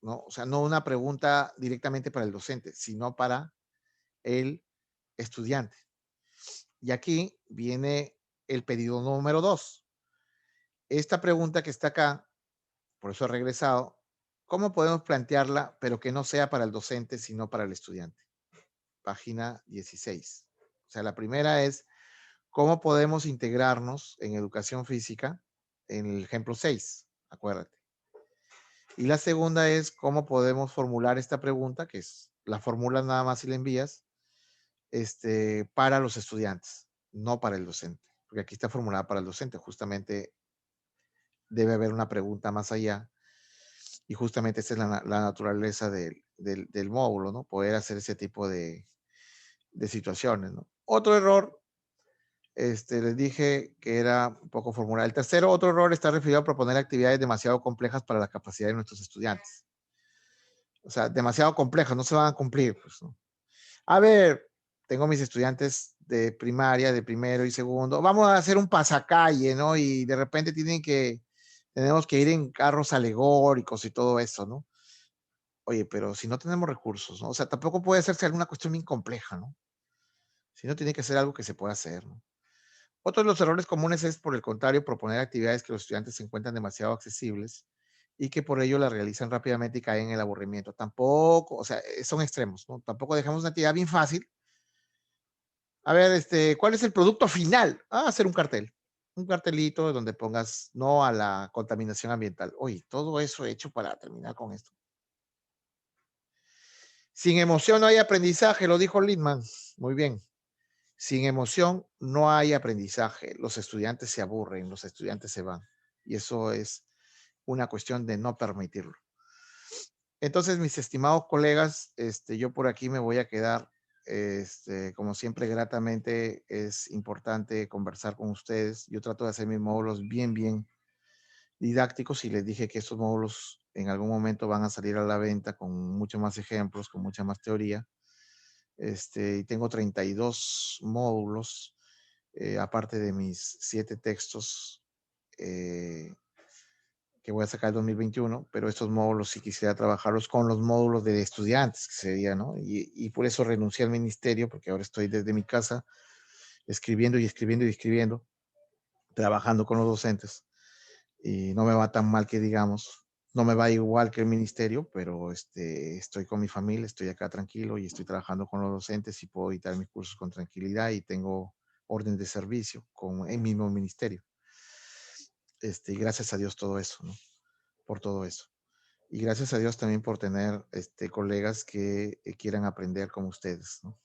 ¿No? O sea, no una pregunta directamente para el docente, sino para el estudiante. Y aquí viene el pedido número 2. Esta pregunta que está acá, por eso he regresado, ¿cómo podemos plantearla, pero que no sea para el docente, sino para el estudiante? Página 16. O sea, la primera es, ¿cómo podemos integrarnos en educación física? En el ejemplo 6, acuérdate. Y la segunda es cómo podemos formular esta pregunta, que es la formulas nada más y la envías, para los estudiantes, no para el docente, porque aquí está formulada para el docente, justamente debe haber una pregunta más allá y justamente esa es la naturaleza del módulo, ¿no? Poder hacer ese tipo de situaciones, ¿no? Otro error, les dije que era un poco formular. El tercero, otro error está referido a proponer actividades demasiado complejas para la capacidad de nuestros estudiantes. O sea, demasiado complejas, no se van a cumplir, pues, ¿no? A ver, tengo mis estudiantes de primaria, de primero y segundo. Vamos a hacer un pasacalle, ¿no? Y de repente tenemos que ir en carros alegóricos y todo eso, ¿no? Oye, pero si no tenemos recursos, ¿no? O sea, tampoco puede hacerse alguna cuestión bien compleja, ¿no? Si no tiene que ser algo que se pueda hacer, ¿no? Otro de los errores comunes es, por el contrario, proponer actividades que los estudiantes se encuentran demasiado accesibles y que por ello las realizan rápidamente y caen en el aburrimiento. Tampoco, o sea, son extremos, ¿no? Tampoco dejamos una actividad bien fácil. A ver, ¿cuál es el producto final? Ah, hacer un cartel. Un cartelito donde pongas no a la contaminación ambiental. Oye, todo eso hecho para terminar con esto. Sin emoción no hay aprendizaje, lo dijo Lindman. Muy bien. Sin emoción no hay aprendizaje. Los estudiantes se aburren, los estudiantes se van. Y eso es una cuestión de no permitirlo. Entonces, mis estimados colegas, yo por aquí me voy a quedar. Como siempre, gratamente es importante conversar con ustedes. Yo trato de hacer mis módulos bien, bien didácticos y les dije que estos módulos en algún momento van a salir a la venta con muchos más ejemplos, con mucha más teoría. Y tengo 32 módulos, aparte de mis 7 textos eh, que voy a sacar el 2021, pero estos módulos sí quisiera trabajarlos con los módulos de estudiantes, que sería, ¿no? Y por eso renuncié al ministerio, porque ahora estoy desde mi casa escribiendo y escribiendo y escribiendo, trabajando con los docentes, y no me va tan mal que digamos, no me va igual que el ministerio, pero estoy con mi familia, estoy acá tranquilo y estoy trabajando con los docentes y puedo editar mis cursos con tranquilidad y tengo orden de servicio con el mismo ministerio. Y gracias a Dios todo eso, ¿no? Por todo eso. Y gracias a Dios también por tener colegas que quieran aprender como ustedes, ¿no?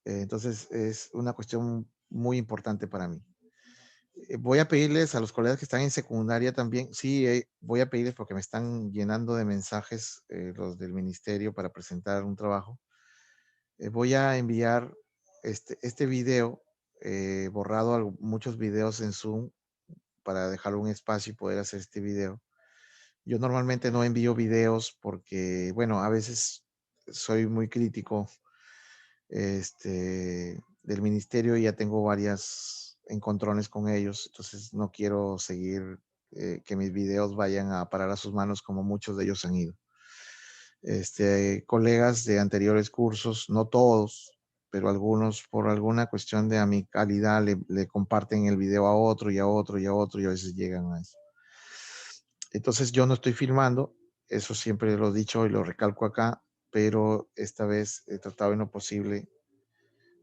Entonces es una cuestión muy importante para mí. Voy a pedirles a los colegas que están en secundaria también, sí, voy a pedirles porque me están llenando de mensajes los del ministerio para presentar un trabajo. Voy a enviar este video, borrado muchos videos en Zoom para dejar un espacio y poder hacer este video. Yo normalmente no envío videos porque, bueno, a veces soy muy crítico del ministerio y ya tengo varias encontrones con ellos, entonces no quiero seguir que mis videos vayan a parar a sus manos como muchos de ellos han ido. Colegas de anteriores cursos, no todos, pero algunos por alguna cuestión de amicalidad le comparten el video a otro y a otro y a otro y a veces llegan a eso. Entonces yo no estoy filmando, eso siempre lo he dicho y lo recalco acá, pero esta vez he tratado en lo posible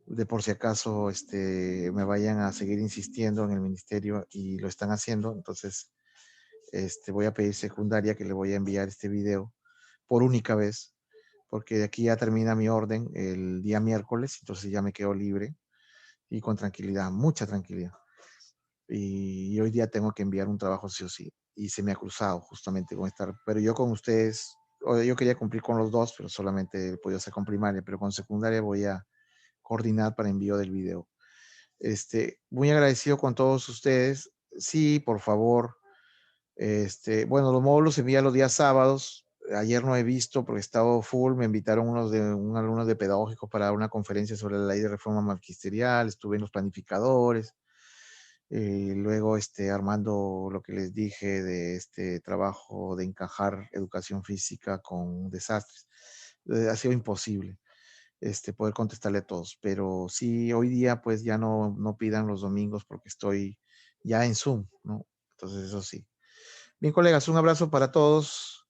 de por si acaso me vayan a seguir insistiendo en el ministerio y lo están haciendo. Entonces, voy a pedir secundaria que le voy a enviar este video por única vez, porque de aquí ya termina mi orden el día miércoles, entonces ya me quedo libre y con tranquilidad, mucha tranquilidad. Y hoy día tengo que enviar un trabajo sí o sí. Y se me ha cruzado justamente con estar, pero yo con ustedes, yo quería cumplir con los dos, pero solamente he podido hacer con primaria, pero con secundaria voy a coordinar para envío del video. Muy agradecido con todos ustedes. Sí, por favor. Bueno, los módulos se envían los días sábados. Ayer no he visto porque he estado full. Me invitaron un alumno de pedagógico para una conferencia sobre la ley de reforma magisterial. Estuve en los planificadores. Luego, armando lo que les dije de este trabajo de encajar educación física con desastres. Ha sido imposible poder contestarle a todos. Pero sí, hoy día pues ya no pidan los domingos porque estoy ya en Zoom, ¿no? Entonces eso sí. Bien, colegas, un abrazo para todos.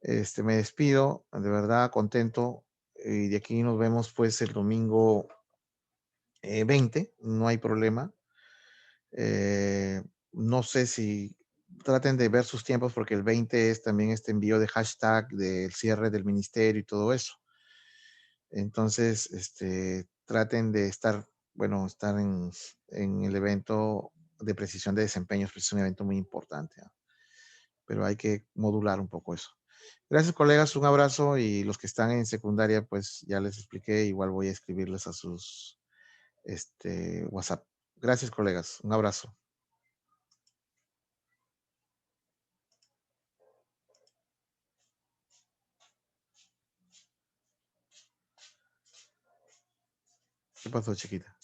Me despido, de verdad contento. Y de aquí nos vemos pues el domingo 20, no hay problema. No sé si traten de ver sus tiempos porque el 20 es también este envío de hashtag del cierre del ministerio y todo eso. Entonces, traten de estar, bueno, estar en el evento de precisión de desempeños, pues es un evento muy importante, ¿no? Pero hay que modular un poco eso. Gracias, colegas, un abrazo y los que están en secundaria, pues ya les expliqué, igual voy a escribirles a sus WhatsApp. Gracias, colegas, un abrazo. ¿Qué pasó, chiquita?